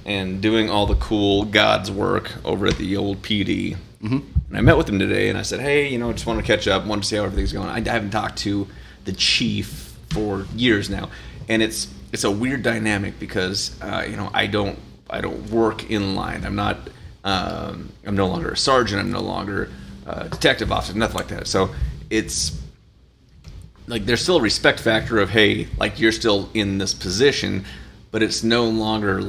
B: and doing all the cool God's work over at the old PD. Mm-hmm. And I met with him today, and I said, hey, just want to catch up, want to see how everything's going. I haven't talked to the chief for years now, and it's a weird dynamic because I don't work in line. I'm not. I'm no longer a sergeant. I'm no longer a detective officer. Nothing like that. So it's. There's still a respect factor of, hey, you're still in this position, but it's no longer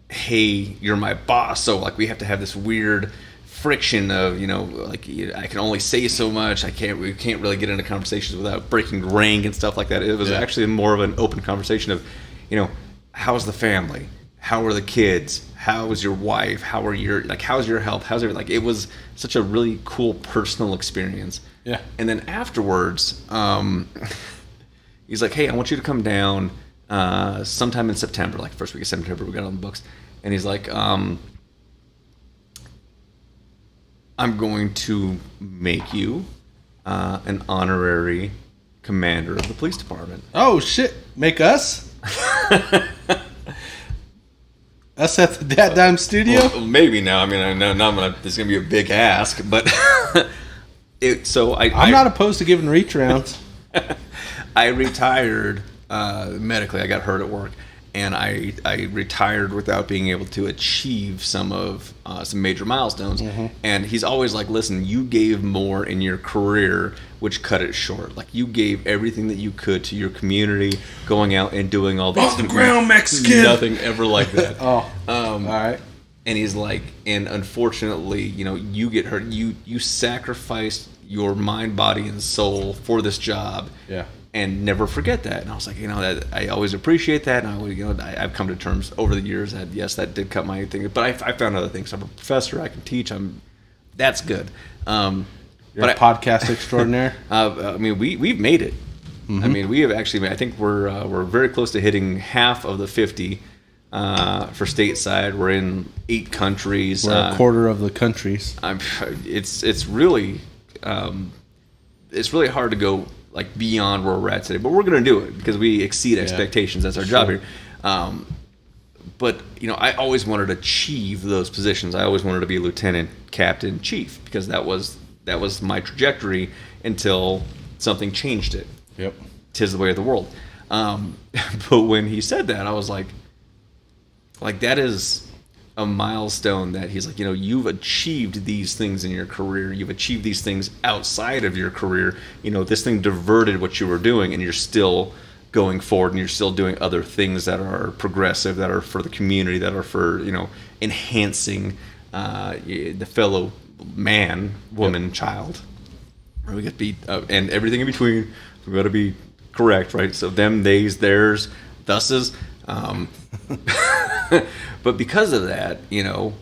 B: hey, you're my boss, so we have to have this weird friction of, I can only say so much. We can't really get into conversations without breaking rank and stuff like that. It was actually more of an open conversation of, how's the family? How are the kids? How is your wife? How are your how's your health? How's everything? It was such a really cool personal experience.
A: Yeah.
B: And then afterwards, he's like, hey, I want you to come down sometime in September, first week of September, we got on the books. And he's like, I'm going to make you an honorary commander of the police department.
A: Oh, shit. Make us? Us at the DadDimes studio?
B: Well, maybe now. I mean, I know there's going to be a big ask, but... I'm
A: not opposed to giving reach rounds.
B: I retired medically. I got hurt at work, and I retired without being able to achieve some major milestones. Mm-hmm. And he's always like, listen, you gave more in your career, which cut it short. You gave everything that you could to your community, going out and doing all this.
A: Off the ground, Mexican!
B: Nothing ever like that.
A: All right.
B: And he's like, and unfortunately, you get hurt. You sacrificed your mind, body, and soul for this job.
A: Yeah.
B: And never forget that. And I was like, that I always appreciate that. And I've come to terms over the years that yes, that did cut my thing. But I found other things. I'm a professor. I can teach. That's good.
A: You're a podcast extraordinaire.
B: We've made it.
A: Mm-hmm.
B: We have actually. I think we're very close to hitting half of the 50 for stateside. We're in 8 countries.
A: We're a quarter of the countries.
B: It's really hard to go like beyond where we're at today. But we're going to do it because we exceed expectations. That's our job here. But, you know, I always wanted to achieve those positions. I always wanted to be lieutenant, captain, chief, because that was my trajectory until something changed it.
A: Yep.
B: 'Tis the way of the world. But when he said that, I was like that is a milestone that he's like, you know, you've achieved these things in your career. You've achieved these things outside of your career. You know, this thing diverted what you were doing, and you're still going forward, and you're still doing other things that are progressive, that are for the community, that are for, you know, enhancing the fellow man, woman, child. We got to be, and everything in between. We got to be correct, right? So them, theys, theirs, thuses. But because of that, you know,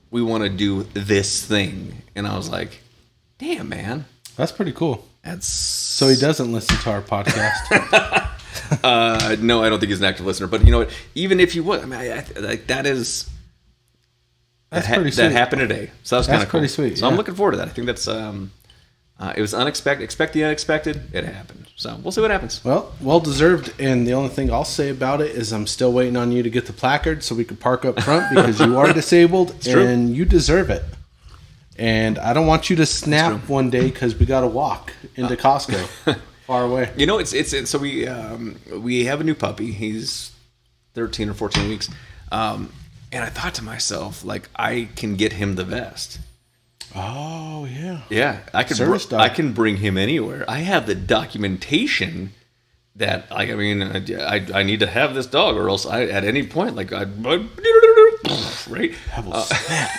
B: we want to do this thing, and I was like, damn, man,
A: that's pretty cool.
B: That's
A: so he doesn't listen to our podcast.
B: No, I don't think he's an active listener. But you know what? Even if you would, I mean, like that's pretty sweet. That happened today, so that was kind of cool.
A: Pretty sweet.
B: So I'm looking forward to that. I think that's it was unexpected. Expect the unexpected. It happened. So we'll see what happens.
A: Well deserved. And the only thing I'll say about it is I'm still waiting on you to get the placard so we can park up front because you are disabled and you deserve it. And I don't want you to snap one day because we got to walk into Costco. Far away.
B: You know, it's so we have a new puppy. He's 13 or 14 weeks, and I thought to myself, like, I can get him the vest.
A: Oh yeah,
B: yeah. I can bring him anywhere. I have the documentation that, like, I mean, I need to have this dog, or else at any point, like, right.
A: I will snap.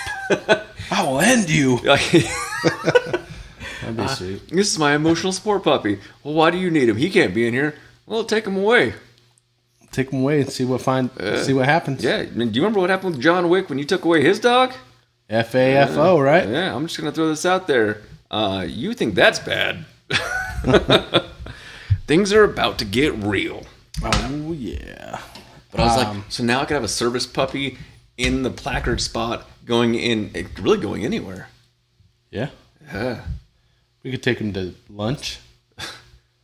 A: I will end you. That'd be sweet.
B: This is my emotional support puppy. Well, why do you need him? He can't be in here. Well, take him away.
A: Take him away and see what happens.
B: Yeah. I mean, do you remember what happened with John Wick when you took away his dog?
A: FAFO, right?
B: Yeah. I'm just gonna throw this out there. You think that's bad? Things are about to get real.
A: Oh yeah.
B: But I was like, so now I can have a service puppy in the placard spot, really going anywhere.
A: Yeah.
B: Yeah.
A: We could take him to lunch.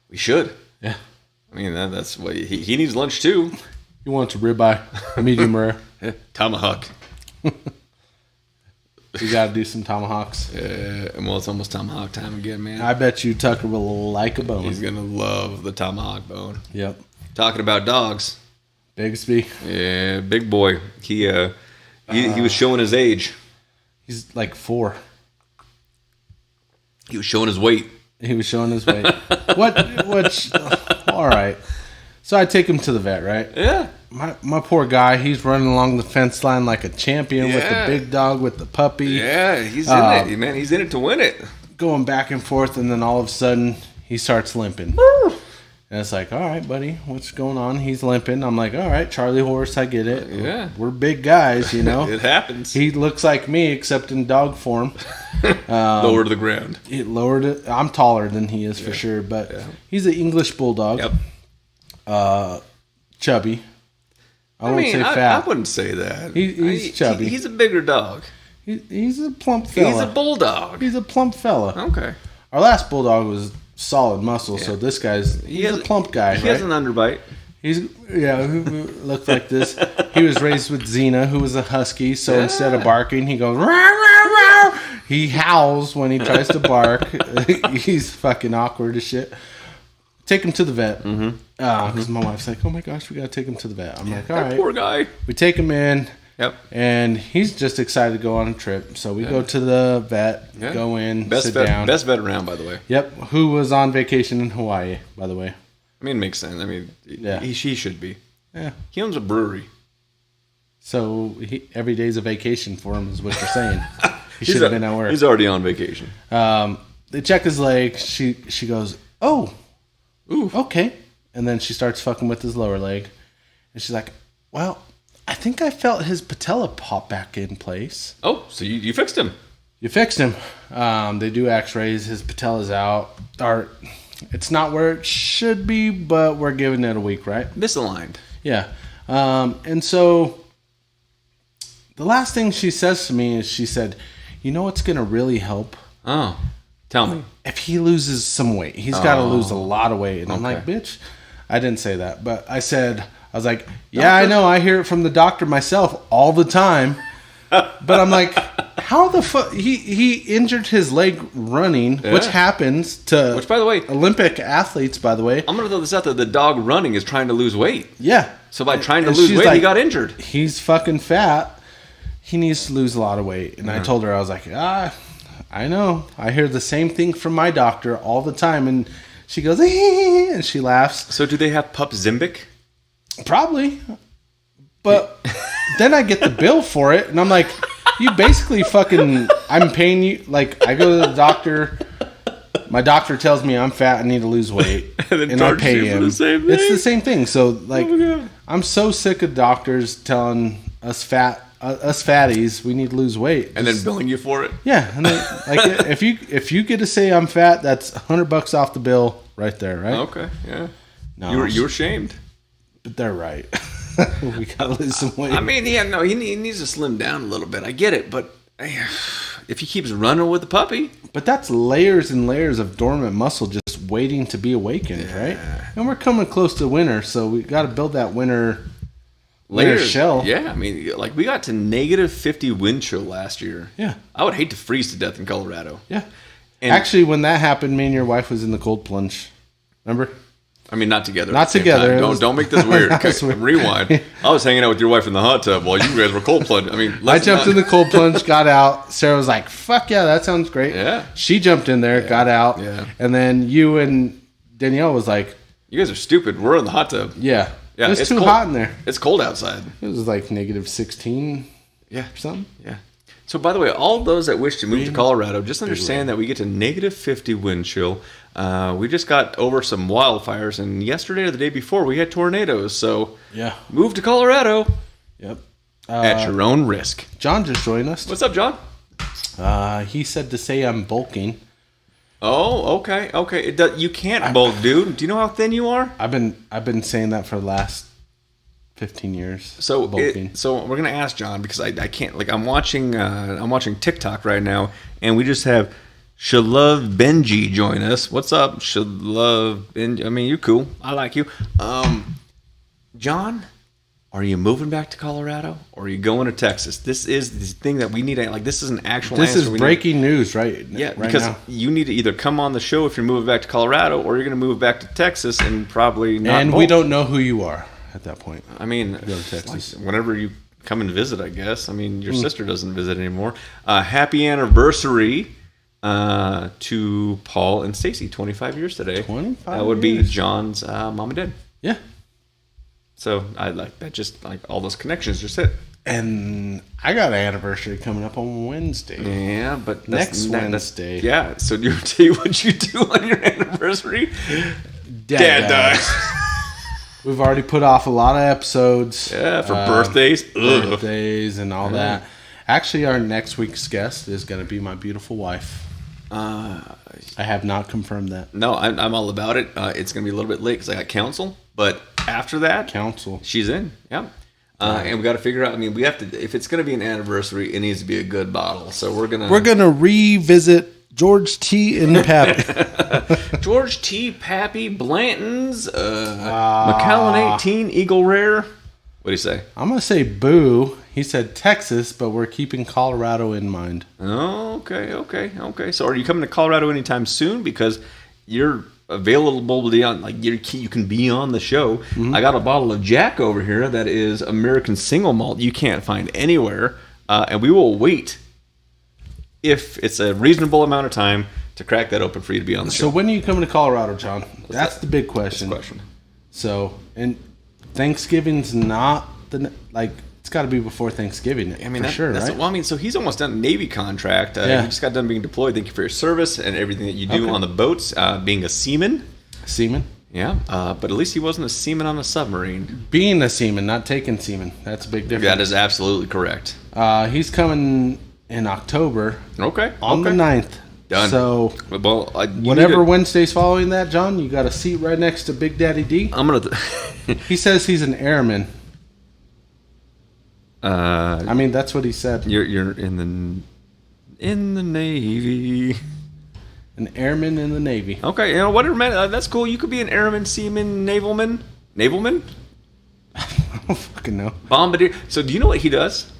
B: We should.
A: Yeah.
B: I mean, that's what he needs lunch too.
A: He wants a ribeye, medium rare.
B: Tomahawk.
A: We got to do some tomahawks.
B: Well, it's almost tomahawk time again, man.
A: I bet you Tucker will like a bone.
B: He's going to love the tomahawk bone.
A: Yep.
B: Talking about dogs.
A: Bigsby.
B: Yeah, big boy. He was showing his age.
A: He's like 4.
B: He was showing his weight.
A: All right. So I take him to the vet, right?
B: Yeah.
A: My poor guy, he's running along the fence line like a champion with the big dog, with the puppy.
B: Yeah, he's in it, man. He's in it to win it.
A: Going back and forth, and then all of a sudden, he starts limping. Woo! And it's like, all right, buddy, what's going on? He's limping. I'm like, all right, Charlie horse, I get it.
B: Yeah.
A: We're big guys, you know.
B: It happens.
A: He looks like me, except in dog form.
B: Lower to the ground.
A: He lowered it. I'm taller than he is for sure, but he's an English bulldog.
B: Yep.
A: Chubby. I wouldn't say fat.
B: I wouldn't say that.
A: He's chubby.
B: He's a bigger dog.
A: He's a plump fella.
B: He's a bulldog.
A: He's a plump fella.
B: Okay.
A: Our last bulldog was solid muscle, so this guy's a plump guy.
B: He has an underbite.
A: Who looked like this. He was raised with Xena, who was a husky, so instead of barking, he goes rah, rah, rah. He howls when he tries to bark. He's fucking awkward as shit. Take him to the vet. Because my wife's like, oh my gosh, we gotta take him to the vet. I'm like, all right.
B: Poor guy.
A: We take him in.
B: Yep.
A: And he's just excited to go on a trip. So we go to the vet, go in, sit down.
B: Best vet around, by the way.
A: Yep. Who was on vacation in Hawaii, by the way.
B: I mean, it makes sense. I mean, he should be.
A: Yeah. He
B: owns a brewery.
A: So every day's a vacation for him is what you're saying. He should have been at work.
B: He's already on vacation.
A: They check his leg. She goes, oh, ooh, okay. And then she starts fucking with his lower leg. And she's like, well, I think I felt his patella pop back in place.
B: Oh, so you fixed him.
A: You fixed him. They do x-rays. His patella's out. It's not where it should be, but we're giving it a week, right?
B: Misaligned.
A: Yeah. And so the last thing she says to me is she said, you know what's going to really help?
B: Oh. Tell me.
A: If he loses some weight, he's got to lose a lot of weight. And I'm like,
B: Okay.
A: bitch, I didn't say that. But I was like, yeah, I know. I hear it from the doctor myself all the time. But I'm like, how the fuck? He injured his leg running, which happens to
B: Which, by the way,
A: Olympic athletes, by the way.
B: I'm going to throw this out there. The dog running is trying to lose weight.
A: Yeah.
B: So by trying to
A: And
B: lose
A: she's
B: weight,
A: like,
B: he got injured.
A: He's fucking fat. He needs to lose a lot of weight. And I told her, I was like, I know. I hear the same thing from my doctor all the time. And she goes, and she laughs.
B: So do they have Pup Zimbic?
A: Probably. But then I get the bill for it. And I'm like, you basically I'm paying you. Like, I go to the doctor. My doctor tells me I'm fat. I need to lose weight. and I pay him.
B: The same thing?
A: It's the same thing. So, like, I'm so sick of doctors telling us fatties we need to lose weight.
B: And then billing you for it?
A: Yeah. And if you get to say I'm fat, that's $100 off the bill right there, right?
B: Okay, yeah.
A: No,
B: You were shamed.
A: But they're right. We gotta lose some weight.
B: I mean, yeah, no, he needs to slim down a little bit. I get it, but if he keeps running with the puppy.
A: But that's layers and layers of dormant muscle just waiting to be awakened, right? And we're coming close to winter, so we got to build that winter shell.
B: Yeah, I mean, like we got to negative 50 wind chill last year.
A: Yeah.
B: I would hate to freeze to death in Colorado.
A: Yeah.
B: And
A: actually, when that happened, me and your wife was in the cold plunge. Remember?
B: I mean, not together.
A: Not together.
B: Don't make this weird.
A: That was
B: Okay,
A: weird.
B: rewind. I was hanging out with your wife in the hot tub while you guys were cold plunging. I mean,
A: I jumped in the cold plunge, got out. Sarah was like, fuck yeah, that sounds great.
B: Yeah.
A: She jumped in there, got out.
B: Yeah.
A: And then you and Danielle was like,
B: You guys are stupid. We're in the hot tub.
A: yeah.
B: Yeah,
A: It was
B: it's
A: too
B: cold.
A: hot in there.
B: It's cold outside.
A: It was like negative 16
B: Yeah.
A: or something.
B: Yeah. So, by the way, all those that wish to move to Colorado, just understand that we get to negative 50 wind chill. We just got over some wildfires, and yesterday or the day before, we had tornadoes. So,
A: Yeah.
B: move to Colorado
A: Yep.
B: at your own risk.
A: John just joined us.
B: What's up, John?
A: He said to say I'm bulking.
B: Oh, okay, okay. You can't bulk, dude. Do you know how thin you are?
A: I've been saying that for the last 15 years.
B: So,
A: bulking.
B: so we're gonna ask John because I can't. Like, I'm watching TikTok right now, and we just have Shalove Benji join us. What's up, Shalove Benji? I mean, you're cool. I like you. John, are you moving back to Colorado or are you going to Texas? This is the thing that we need. Like, this is an actual.
A: This
B: answer
A: is
B: we
A: breaking news, right?
B: Yeah,
A: right
B: because
A: now.
B: you need to either come on the show if you're moving back to Colorado, or you're going to move back to Texas and probably not.
A: And
B: both.
A: we don't know who you are at that point.
B: I mean,
A: Go to Texas.
B: like, whenever you come and visit, I guess. I mean, your sister doesn't visit anymore. Happy anniversary to Paul and Stacy. 25 years today.
A: 25
B: That would be
A: years.
B: John's mom and dad.
A: Yeah.
B: So I like that. Just like all those connections just hit.
A: And I got an anniversary coming up on Wednesday.
B: Yeah, but
A: Next Wednesday.
B: Yeah. So do you tell you what you do on your anniversary? Dad dies.
A: We've already put off a lot of episodes.
B: Yeah, for birthdays. Ugh.
A: Birthdays and all that. Actually, our next week's guest is going to be my beautiful wife. I have not confirmed that.
B: No, I'm all about it. It's going to be a little bit late because I got counsel. But after that,
A: Council.
B: she's in. Yeah. And we got to figure out. I mean, we have to. If it's going to be an anniversary, it needs to be a good bottle. So we're gonna
A: revisit George T. and Pappy.
B: George T. Pappy Blanton's Macallan 18 Eagle Rare. What do you say?
A: I'm going to say boo. He said Texas, but we're keeping Colorado in mind.
B: Oh, okay. So are you coming to Colorado anytime soon? Because you're available to be on, like you can be on the show. Mm-hmm. I got a bottle of Jack over here that is American single malt. You can't find anywhere, and we will wait if it's a reasonable amount of time to crack that open for you to be on the show.
A: So when are you coming to Colorado, John? That's the big question.
B: That's the question.
A: So, and Thanksgiving's not it's got to be before Thanksgiving.
B: I mean,
A: for sure, right?
B: Well, I mean, so he's almost done a Navy contract. He just got done being deployed. Thank you for your service and everything that you do on the boats, being a seaman.
A: Seaman?
B: Yeah, but at least he wasn't a seaman on a submarine.
A: Being a seaman, not taking seaman. That's a big difference.
B: That is absolutely correct.
A: He's coming in October.
B: Okay.
A: On the 9th.
B: Done.
A: So, whatever Wednesday's following that, John, you got a seat right next to Big Daddy D.
B: I'm going to...
A: He says he's an airman. I mean, that's what he said.
B: You're in the Navy.
A: An airman in the Navy.
B: Okay, what are men? That's cool. You could be an airman, seaman, navalman. Navalman?
A: I don't fucking know.
B: Bombardier. So do you know what he does?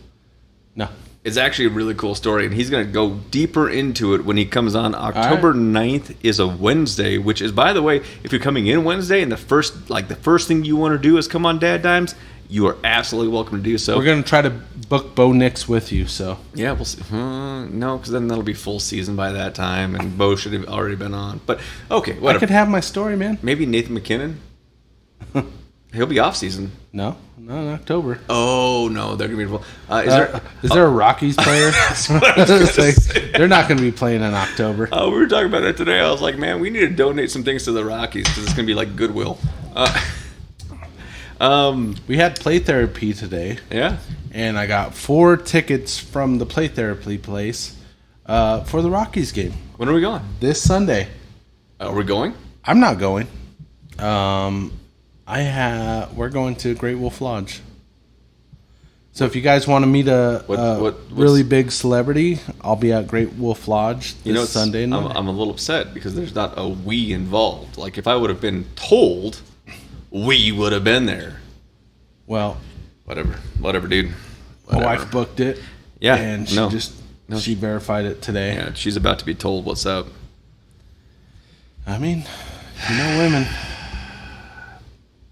A: No.
B: It's actually a really cool story, and he's going to go deeper into it when he comes on. October 9th is a Wednesday, which is, by the way, if you're coming in Wednesday and the first thing you want to do is come on DadDimes, you are absolutely welcome to do so.
A: We're going to try to book Bo Nix with you, so.
B: Yeah, we'll see. No, because then that'll be full season by that time, and Bo should have already been on. But, okay, whatever.
A: I could have my story, man.
B: Maybe Nathan McKinnon? He'll be off season.
A: No, in October.
B: Oh, no, they're going to be...
A: is there a Rockies player? They're not going to be playing in October.
B: We were talking about it today. I was like, man, we need to donate some things to the Rockies because it's going to be like Goodwill.
A: We had play therapy today.
B: Yeah.
A: And I got 4 tickets from the play therapy place for the Rockies game.
B: When are we going?
A: This Sunday.
B: Are we going?
A: I'm not going. We're going to Great Wolf Lodge. So if you guys want to meet a really big celebrity, I'll be at Great Wolf Lodge this Sunday night.
B: I'm a little upset because there's not a we involved. Like if I would have been told, we would have been there.
A: Well,
B: whatever, dude.
A: My wife booked it.
B: Yeah,
A: and she verified it today.
B: Yeah, she's about to be told what's up.
A: I mean, women.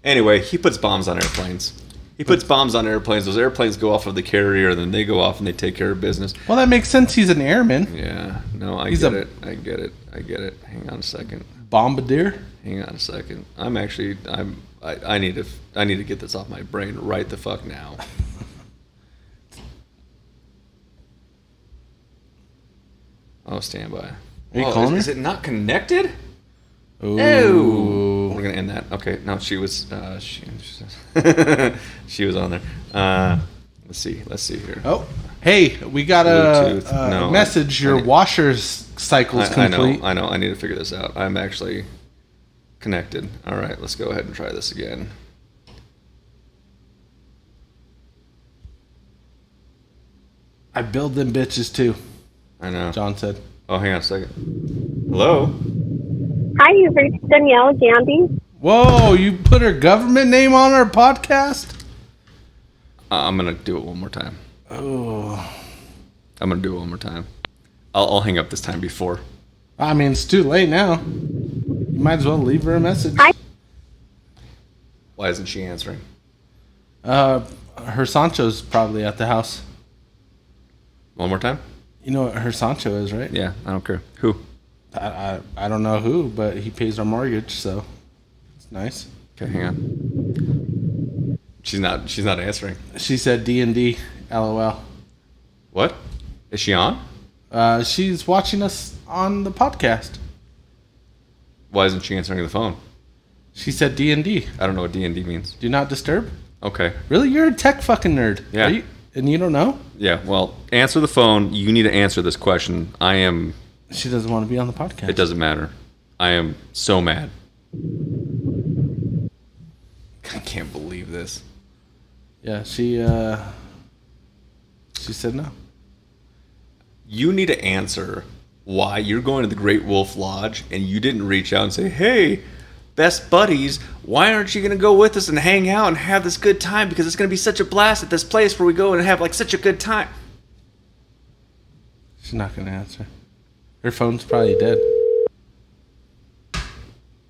B: Anyway, he puts bombs on airplanes. Those airplanes go off of the carrier, and then they go off and they take care of business.
A: Well, that makes sense. He's an airman.
B: Yeah. No, I get it. Hang on a second.
A: Bombardier?
B: Hang on a second. I need to get this off my brain right the fuck now. Oh, stand by.
A: Are you calling me?
B: Is it not connected?
A: Ooh.
B: Oh, we're gonna end that. Okay, no, she was she was on there. Let's see here.
A: Oh, hey, we got a message. Your washer's cycle's complete.
B: I know. I need to figure this out. I'm actually connected. All right, let's go ahead and try this again.
A: I build them bitches too.
B: I know.
A: John said.
B: Oh, hang on a second. Hello.
C: Hi, you've reached Danielle Gandy.
A: Whoa, you put her government name on our podcast?
B: I'm going to do it one more time.
A: Oh.
B: I'm going to do it one more time. I'll hang up this time before.
A: I mean, it's too late now. You might as well leave her a message.
C: Hi.
B: Why isn't she answering?
A: Her Sancho's probably at the house.
B: One more time?
A: You know what her Sancho is, right?
B: Yeah, I don't care. Who?
A: I don't know who, but he pays our mortgage, so it's nice.
B: Okay, hang on. She's not answering.
A: She said D&D, LOL.
B: What? Is she on?
A: She's watching us on the podcast.
B: Why isn't she answering the phone?
A: She said D&D.
B: I don't know what D&D means.
A: Do not disturb?
B: Okay.
A: Really? You're a tech fucking nerd.
B: Yeah.
A: And you don't know?
B: Yeah, well, answer the phone. You need to answer this question.
A: She doesn't want to be on the podcast.
B: It doesn't matter. I am so mad. I can't believe this.
A: Yeah, she said no.
B: You need to answer why you're going to the Great Wolf Lodge and you didn't reach out and say, hey, best buddies, why aren't you going to go with us and hang out and have this good time? Because it's going to be such a blast at this place where we go and have like such a good time.
A: She's not going to answer. Her phone's probably dead.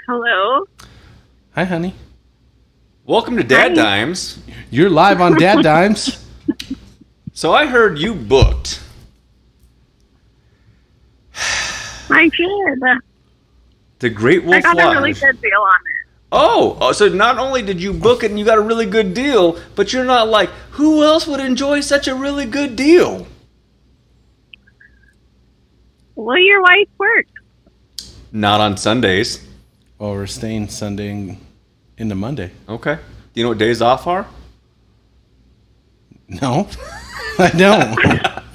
C: Hello.
A: Hi, honey.
B: Welcome to DadDimes.
A: You're live on DadDimes.
B: So I heard you booked.
C: I did.
B: The Great Wolf
C: I got
B: Lodge.
C: a really good deal on it.
B: Oh, so not only did you book it and you got a really good deal, but you're not like, who else would enjoy such a really good deal?
C: Well, your wife works.
B: Not on Sundays.
A: Well, we're staying Sunday into Monday.
B: Okay. Do you know what days off are?
A: No, I don't.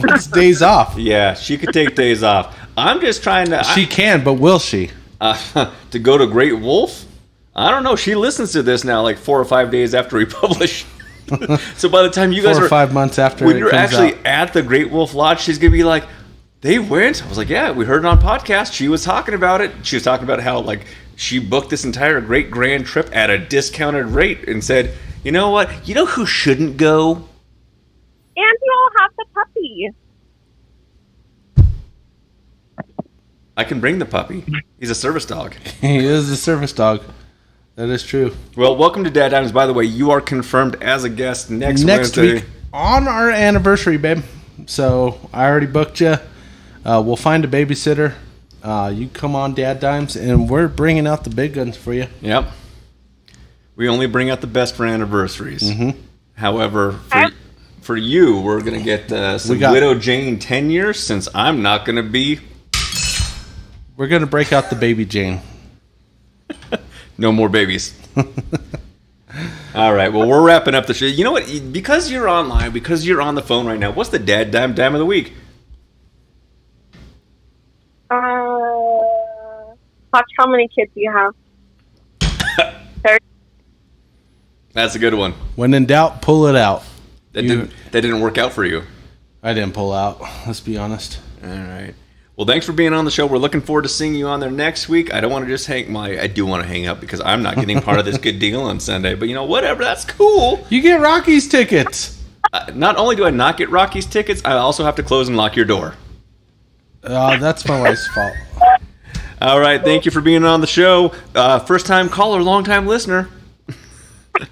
A: It's days off.
B: Yeah, she could take days off. I'm just trying to...
A: She can, but will she?
B: To go to Great Wolf? I don't know. She listens to this now like 4 or 5 days after we publish. So by the time you guys
A: 4 or 5 months after
B: when
A: it
B: you're
A: comes
B: actually
A: out.
B: at the Great Wolf Lodge, she's going to be like, They went. I was like, yeah, we heard it on podcast. She was talking about it. She was talking about how like she booked this entire great grand trip at a discounted rate and said, you know what? You know who shouldn't go?
C: And you all have the puppy.
B: I can bring the puppy. He's a service dog.
A: He is a service dog. That is true.
B: Well, welcome to DadDimes. By the way, you are confirmed as a guest next Wednesday.
A: Week on our anniversary, babe. So I already booked you. We'll find a babysitter. You come on DadDimes, and we're bringing out the big guns for you.
B: Yep. We only bring out the best for anniversaries. Mm-hmm. However, for you, we're going to get some Widow Jane 10 years since I'm not going to be.
A: We're going to break out the baby Jane.
B: No more babies. All right. Well, we're wrapping up the show. You know what? Because you're online, because you're on the phone right now, what's the dime of the week?
C: Watch how many kids you have.
B: That's a good one.
A: When in doubt, pull it out.
B: That didn't work out for you.
A: I didn't pull out. Let's be honest.
B: All right. Well, thanks for being on the show. We're looking forward to seeing you on there next week. I don't want to just I do want to hang up because I'm not getting part of this good deal on Sunday. But, whatever. That's cool.
A: You get Rocky's tickets.
B: Not only do I not get Rocky's tickets, I also have to close and lock your door.
A: That's my wife's fault.
B: All right. Thank you for being on the show. First-time caller, long-time listener.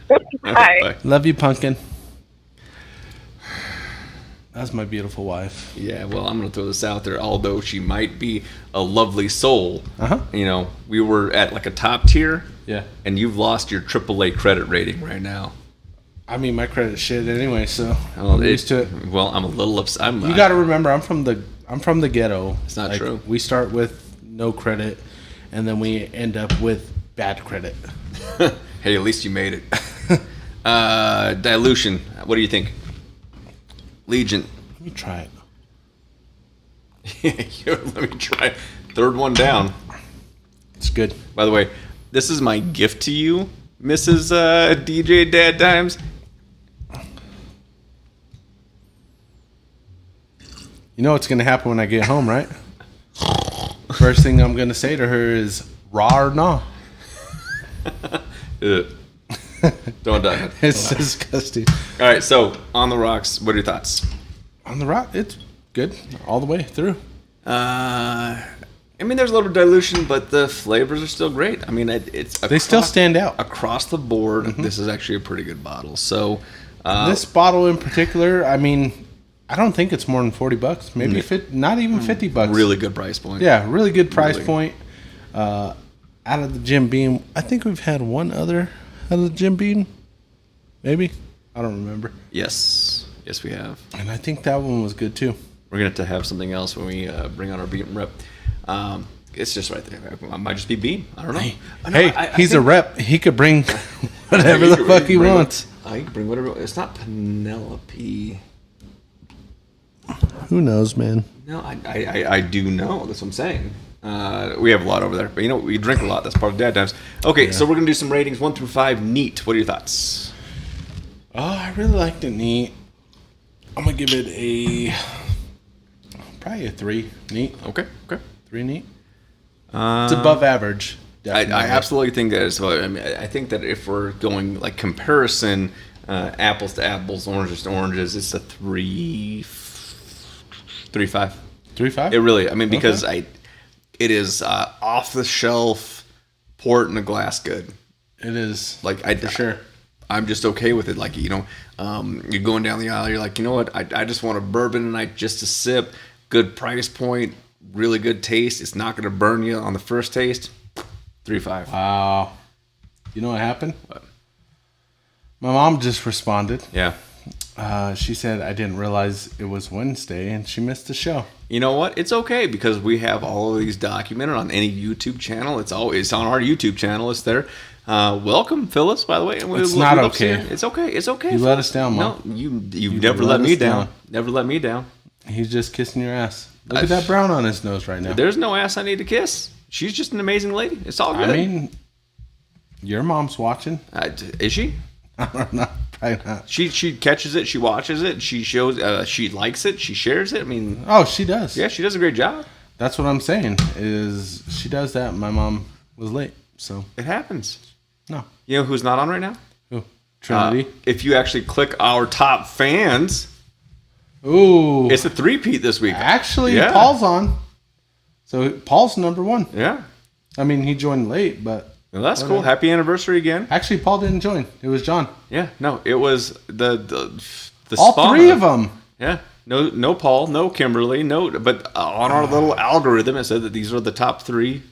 C: Bye.
B: Bye.
A: Love you, Pumpkin. That's my beautiful wife.
B: Yeah, well, I'm going to throw this out there. Although she might be a lovely soul, we were at like a top tier.
A: Yeah.
B: And you've lost your AAA credit rating right now.
A: I mean, my credit's shit anyway, so I'm used to it.
B: Well, I'm a little upset.
A: You got to remember, I'm from the ghetto.
B: It's not true.
A: We start with no credit, and then we end up with bad credit.
B: Hey, at least you made it. Dilution. What do you think? Legion.
A: Let me try
B: it. Let me try. Third one down.
A: It's good.
B: By the way, this is my gift to you, Mrs. DJ DadDimes.
A: You know what's going to happen when I get home, right? First thing I'm going to say to her is, raw or nah?
B: Don't die.
A: It's disgusting.
B: All right, so on the rocks, what are your thoughts?
A: On the rock, it's good all the way through.
B: I mean, there's a little dilution, but the flavors are still great. I mean, they
A: still stand out
B: across the board. Mm-hmm. This is actually a pretty good bottle. So
A: this bottle in particular, I mean, I don't think it's more than $40. Maybe not even $50.
B: Really good price point.
A: Yeah, really good price point. Out of the Jim Beam, I think we've had one other out of the Jim Beam. Maybe, I don't remember.
B: Yes, we have.
A: And I think that one was good too.
B: We're gonna have to have something else when we bring on our Beam rep. It's just right there. It might just be Beam. I don't know.
A: He's a rep. He could bring whatever the fuck he wants.
B: He can bring whatever. It's not Penelope.
A: Who knows, man?
B: No, I do know. That's what I'm saying. We have a lot over there, but we drink a lot. That's part of DadDimes. Okay, so we're gonna do some ratings 1 through 5. Neat. What are your thoughts?
A: Oh, I really liked it. Neat. I'm gonna give it probably a 3. Neat.
B: Okay.
A: 3 neat. It's above average.
B: I absolutely think that is. I mean, I think that if we're going like comparison, apples to apples, oranges to oranges, it's a 3.5.
A: 3.5.
B: It really. I mean, because it is off the shelf, port in a glass good.
A: It is
B: for sure. I'm just okay with it. Like you're going down the aisle, you're like, you know what? I just want a bourbon tonight, just a sip. Good price point, really good taste. It's not going to burn you on the first taste. 3.5.
A: Wow. You know what happened? What? My mom just responded.
B: Yeah.
A: She said, I didn't realize it was Wednesday, and she missed the show.
B: You know what? It's okay, because we have all of these documented on any YouTube channel. It's always on our YouTube channel. It's there. Welcome, Phyllis, by the way.
A: It's not okay.
B: It's okay. It's okay.
A: You let us down, Mom.
B: No, you've never let me down. Never let me down.
A: He's just kissing your ass. Look at that brown on his nose right now.
B: There's no ass I need to kiss. She's just an amazing lady. It's all good.
A: I mean, your mom's watching.
B: Is she?
A: I'm not
B: She catches it. She watches it. She shows. She likes it. She shares it. I mean,
A: oh, she does.
B: Yeah, she does a great job.
A: That's what I'm saying. Is she does that? My mom was late, so
B: it happens.
A: No,
B: you know who's not on right now?
A: Who? Trinity.
B: If you actually click our top fans,
A: ooh,
B: it's a three-peat this week.
A: Actually, Paul's on. So Paul's number one.
B: Yeah.
A: I mean, he joined late, but
B: well, that's cool. Happy anniversary again.
A: Actually, Paul didn't join. It was John.
B: Yeah. No, it was the
A: all three of them.
B: Yeah. No Paul, no Kimberly, but on our little algorithm, it said that these are the top three.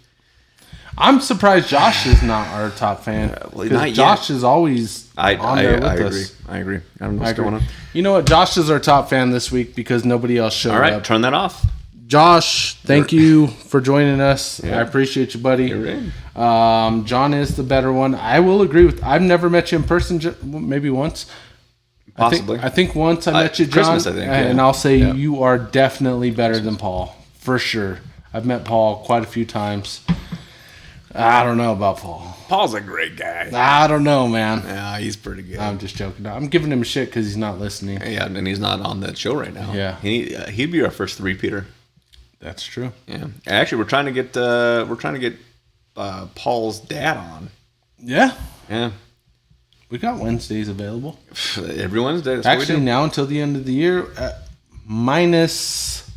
B: I'm
A: surprised Josh is not our top fan. Because Josh is always on there with us.
B: I agree. I don't know what's going on.
A: You know what? Josh is our top fan this week because nobody else showed up.
B: All right, turn that off.
A: Josh, thank you for joining us. Yeah. I appreciate you, buddy.
B: You're in.
A: John is the better one. I will agree with. I've never met you in person. Maybe once.
B: Possibly.
A: I think once I met you, John.
B: Christmas, I think.
A: And I'll say you are definitely better than Paul. For sure. I've met Paul quite a few times. I don't know about Paul.
B: Paul's a great guy.
A: I don't know, man.
B: Yeah, he's pretty good.
A: I'm just joking. I'm giving him shit because he's not listening.
B: Yeah, and he's not on that show right now.
A: Yeah.
B: He'd be our first three-peater.
A: That's true.
B: Yeah. Actually, we're trying to get Paul's dad on.
A: Yeah.
B: Yeah.
A: We got Wednesdays available.
B: Every Wednesday. That's
A: actually, now until the end of the year, minus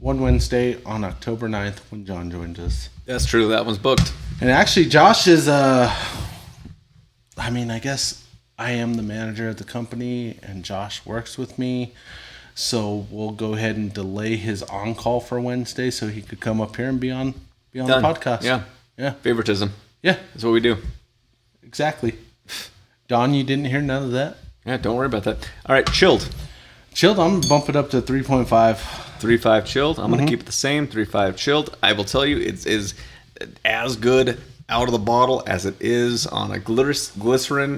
A: one Wednesday on October 9th when John joins us.
B: That's true. That one's booked.
A: And actually, Josh is, I guess I am the manager of the company and Josh works with me. So we'll go ahead and delay his on-call for Wednesday so he could come up here and be on the podcast.
B: Yeah.
A: Yeah.
B: Favoritism.
A: Yeah.
B: That's what we do.
A: Exactly. Don, you didn't hear none of that?
B: Yeah, don't worry about that. All right, chilled.
A: Chilled, I'm going to bump it up to 3.5.
B: 3.5 chilled. I'm going to keep it the same. 3.5 chilled. I will tell you, it is as good out of the bottle as it is on a glycerin.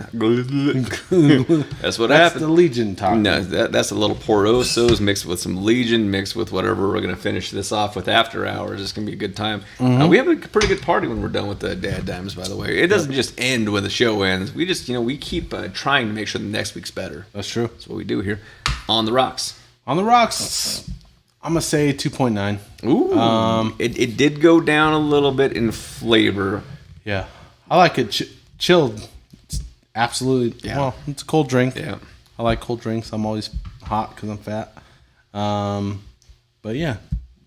B: That's what happens.
A: The Legion talk.
B: No, that's a little Porosos mixed with some Legion, mixed with whatever we're going to finish this off with after hours. It's going to be a good time. We have a pretty good party when we're done with the DadDimes, by the way. It doesn't just end when the show ends. We just, we keep trying to make sure the next week's better.
A: That's true.
B: That's what we do here. On the rocks.
A: On the rocks, I'm going to say 2.9.
B: Ooh. It did go down a little bit in flavor.
A: Yeah. I like it chilled. It's absolutely. Yeah. Well, it's a cold drink.
B: Yeah.
A: I like cold drinks. I'm always hot because I'm fat. But yeah,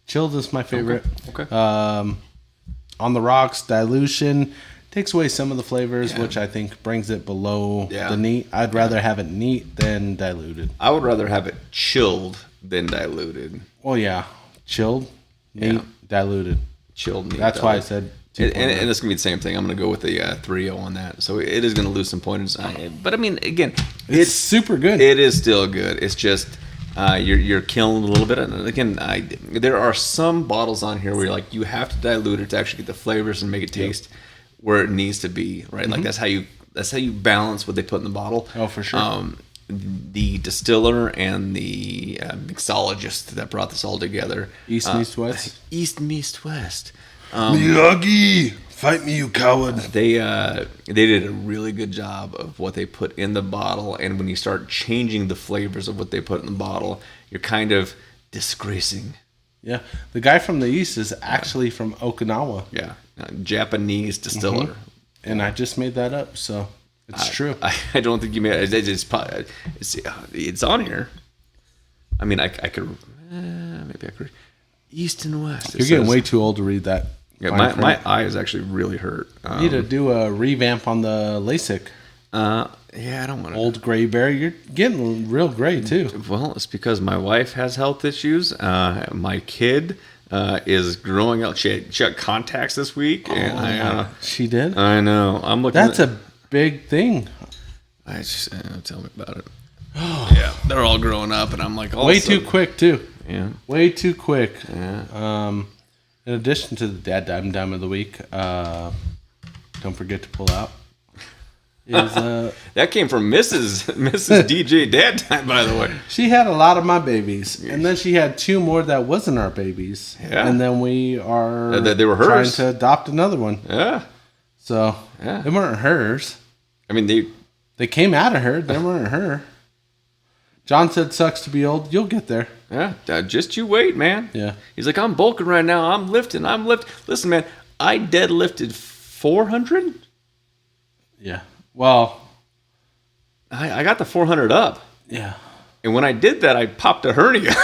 A: chilled is my favorite.
B: Okay.
A: On the rocks, dilution takes away some of the flavors, which I think brings it below the neat. I'd rather have it neat than diluted.
B: I would rather have it chilled than diluted.
A: Well, yeah. Chilled, neat, diluted.
B: Chilled, neat.
A: That's why I said.
B: And it's going to be the same thing. I'm going to go with the 3.0 on that. So it is going to lose some points. But, I mean, again,
A: it's super good.
B: It is still good. It's just you're killing a little bit. And, again, there are some bottles on here where you have to dilute it to actually get the flavors and make it taste where it needs to be, right? Mm-hmm. Like that's how you balance what they put in the bottle.
A: Oh, for sure.
B: The distiller and the mixologist that brought this all together.
A: East meets West.
B: East meets West.
A: Miyagi, fight me, you coward.
B: They did a really good job of what they put in the bottle, and when you start changing the flavors of what they put in the bottle, you're kind of disgracing.
A: Yeah, the guy from the East is actually from Okinawa.
B: Yeah, Japanese distiller.
A: Mm-hmm. And I just made that up, so it's true.
B: I don't think you made it. It's on here. I mean, I could maybe I could. East and West.
A: You're getting way too old to read that.
B: Yeah, my eye is actually really hurt.
A: You need to do a revamp on the LASIK.
B: Yeah, I don't want to.
A: Old gray bear. You're getting real gray, too.
B: Well, it's because my wife has health issues. My kid is growing out. She had contacts this week. And
A: she did?
B: I know. I'm looking.
A: That's a big thing.
B: I just tell me about it. Yeah, they're all growing up, and I'm like,
A: way too quick, too.
B: Yeah.
A: Way too quick.
B: Yeah.
A: In addition to the dime of the week, don't forget to pull out. Is
B: that came from Mrs. DJ DadDime, by the way.
A: She had a lot of my babies, and then she had 2 more that wasn't our babies.
B: Yeah.
A: And then we are
B: they were hers.
A: Trying to adopt another one.
B: Yeah.
A: So they weren't hers.
B: I mean,
A: They came out of her. They weren't her. John said, sucks to be old. You'll get there.
B: Yeah, just you wait, man.
A: Yeah.
B: He's like, I'm bulking right now. I'm lifting. Listen, man, I deadlifted 400.
A: Yeah. Well,
B: I got the 400 up.
A: yeah.
B: And when I did that, I popped a hernia.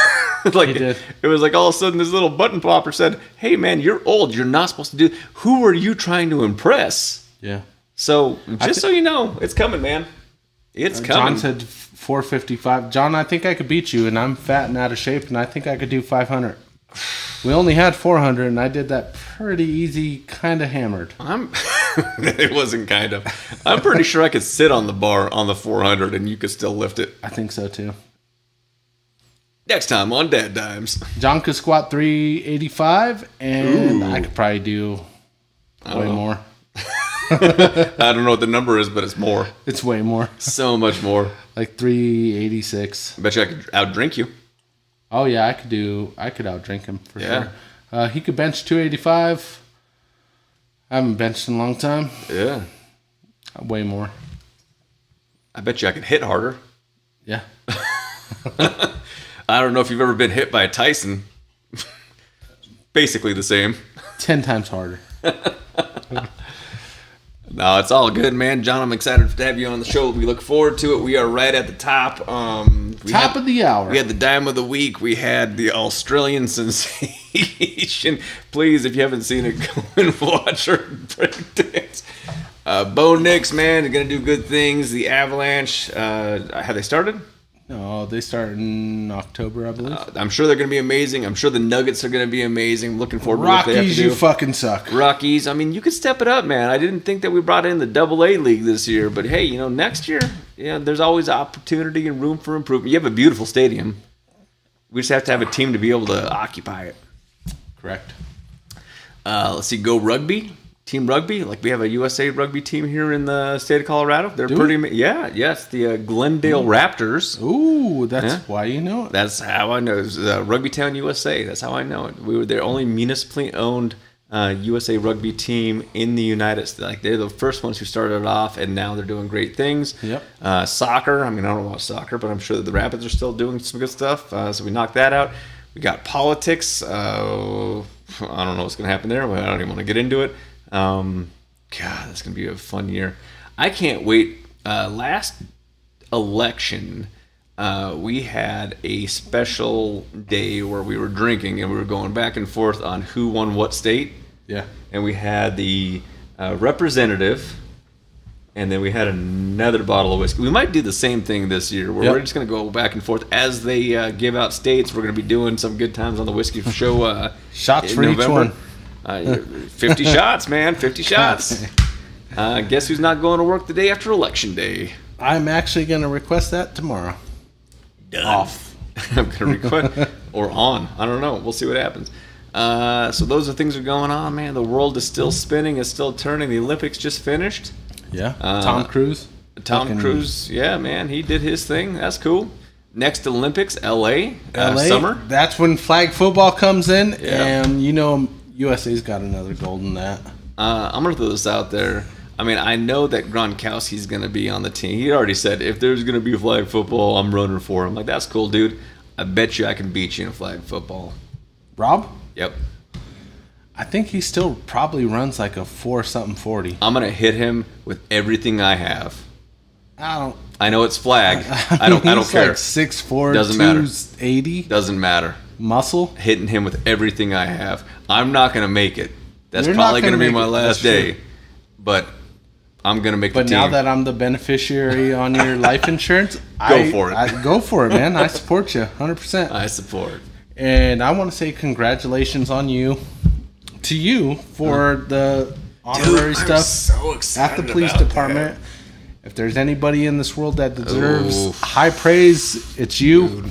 B: Like,
A: You did.
B: It was like all of a sudden this little button popper said, hey, man, you're old. You're not supposed to do. Who are you trying to impress?
A: Yeah.
B: So just so you know, it's coming, man. It's coming.
A: John said 455. John, I think I could beat you, and I'm fat and out of shape, and I think I could do 500. We only had 400, and I did that pretty easy, kind of hammered.
B: It wasn't kind of. I'm pretty sure I could sit on the bar on the 400, and you could still lift it.
A: I think so, too.
B: Next time on DadDimes.
A: John could squat 385, and I could probably do way more.
B: I don't know what the number is, but it's more.
A: It's way more.
B: So much more.
A: Like 386.
B: I bet you I could outdrink you.
A: Oh, yeah, I could outdrink him for
B: Yeah.
A: sure. He could bench 285. I haven't benched in a long time.
B: Yeah.
A: Way more.
B: I bet you I could hit harder.
A: Yeah.
B: I don't know if you've ever been hit by a Tyson. Basically the same.
A: 10 times harder.
B: No, it's all good, man. John, I'm excited to have you on the show. We look forward to it. We are right at the top.
A: Top of the hour.
B: We had the dime of the week. We had the Australian sensation. Please, if you haven't seen it, go and watch her break dance. Bo Nix, man, they're going to do good things. The Avalanche, have they started?
A: No, they start in October, I believe.
B: I'm sure they're going to be amazing. I'm sure the Nuggets are going to be amazing. I'm looking forward to what they have to
A: Rockies,
B: do.
A: you fucking suck.
B: Rockies, I mean, you could step it up, man. I didn't think that we brought in the AA league this year, but hey, next year, there's always opportunity and room for improvement. You have a beautiful stadium. We just have to have a team to be able to occupy it.
A: Correct.
B: Let's see, Go Rugby. Team Rugby, like we have a USA Rugby team here in the state of Colorado. They're the Glendale Raptors.
A: Ooh, that's why you know it.
B: That's how I know. It's Rugby Town, USA. That's how I know it. We were their only municipally owned USA Rugby team in the United States. Like they're the first ones who started it off, and now they're doing great things.
A: Yep.
B: Soccer. I mean, I don't know about soccer, but I'm sure that the Rapids are still doing some good stuff. So we knocked that out. We got politics. I don't know what's going to happen there, but I don't even want to get into it. God, that's gonna be a fun year. I can't wait. Last election, we had a special day where we were drinking and we were going back and forth on who won what state.
A: Yeah.
B: And we had the representative, and then we had another bottle of whiskey. We might do the same thing this year, where we're just gonna go back and forth as they give out states. We're gonna be doing some good times on the whiskey show.
A: Shots for
B: November.
A: each one.
B: 50 shots, man. 50 shots. Guess who's not going to work the day after Election Day?
A: I'm actually going to request that tomorrow.
B: Done.
A: Off.
B: I'm going to request. Or on. I don't know. We'll see what happens. So those are things that are going on, man. The world is still spinning. It's still turning. The Olympics just finished.
A: Yeah. Tom Cruise.
B: Cruise. Yeah, man. He did his thing. That's cool. Next Olympics, LA. Summer.
A: That's when flag football comes in. Yeah. And USA's got another gold in that.
B: I'm going to throw this out there. I mean, I know that Gronkowski's going to be on the team. He already said, if there's going to be flag football, I'm running for him. Like, that's cool, dude. I bet you I can beat you in flag football.
A: Rob?
B: Yep.
A: I think he still probably runs like a 4-something-40.
B: I'm going to hit him with everything I have. I know it's flag. I don't care.
A: Like 6'4",
B: Doesn't matter.
A: 280.
B: Doesn't matter.
A: Muscle.
B: Hitting him with everything I have. I'm not going to make it. That's
A: You're
B: probably
A: not
B: going to
A: gonna
B: be my
A: make it.
B: last
A: That's
B: day.
A: true.
B: But I'm going to make the
A: But
B: team.
A: now that I'm the beneficiary on your life insurance,
B: Go for it.
A: Go for it, man. I support you 100%.
B: I support.
A: And I want to say congratulations to you for the honorary stuff
B: I'm so excited
A: at the police
B: about
A: department.
B: that.
A: If there's anybody in this world that deserves high praise, it's you.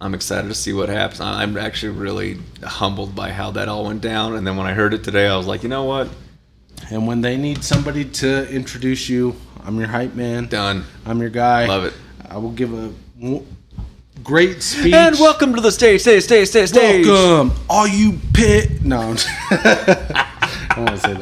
B: I'm excited to see what happens. I'm actually really humbled by how that all went down. And then when I heard it today, I was like, you know what?
A: And when they need somebody to introduce you, I'm your hype man.
B: Done.
A: I'm your guy.
B: Love it.
A: I will give a great speech.
B: And welcome to the stage.
A: Welcome, all you pit. No, I don't want to say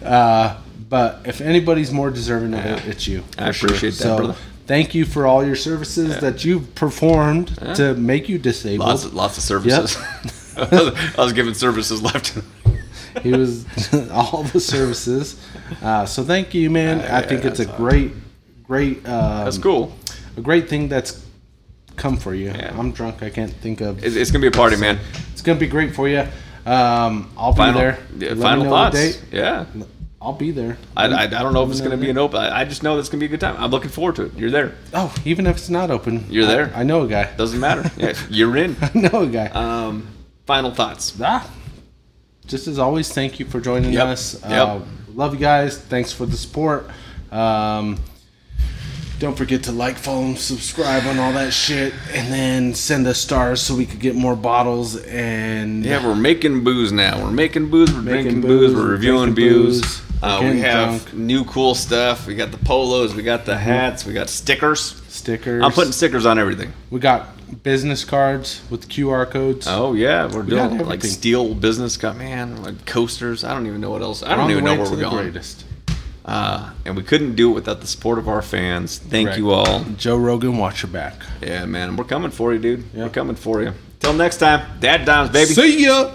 A: that. But if anybody's more deserving of it, it's you.
B: I appreciate that, brother.
A: Thank you for all your services that you've performed to make you disabled.
B: Lots of services. Yep. I was giving services left.
A: He was all the services. So thank you, man. I think it's a great.
B: That's cool.
A: A great thing that's come for you. Yeah. I'm drunk. I can't think of.
B: It's gonna be a party, man.
A: It's gonna be great for you. I'll be there.
B: Final thoughts. Yeah.
A: I'll be there.
B: I don't know if it's going to be an open. I just know that's going to be a good time. I'm looking forward to it. You're there.
A: Oh, even if it's not open.
B: You're there.
A: I know a guy.
B: Doesn't matter. Yeah, you're in.
A: I know a guy.
B: Final thoughts.
A: Just as always, thank you for joining us.
B: Yep.
A: Love you guys. Thanks for the support. Don't forget to like, follow, and subscribe on all that shit. And then send us stars so we could get more bottles. And
B: we're making booze now. We're making booze. We're drinking booze. We're reviewing booze. We have new cool stuff. We got the polos. We got the hats. We got stickers. I'm putting stickers on everything.
A: We got business cards with QR codes.
B: Oh, yeah. We're doing like steel business card. Man, like coasters. I don't even know what else. I don't even know where we're going.
A: Greatest.
B: And we couldn't do it without the support of our fans. Thank you all.
A: Joe Rogan, watch your back.
B: Yeah, man. We're coming for you, dude. Yep. We're coming for you. Till next time, DadDimes, baby.
A: See ya.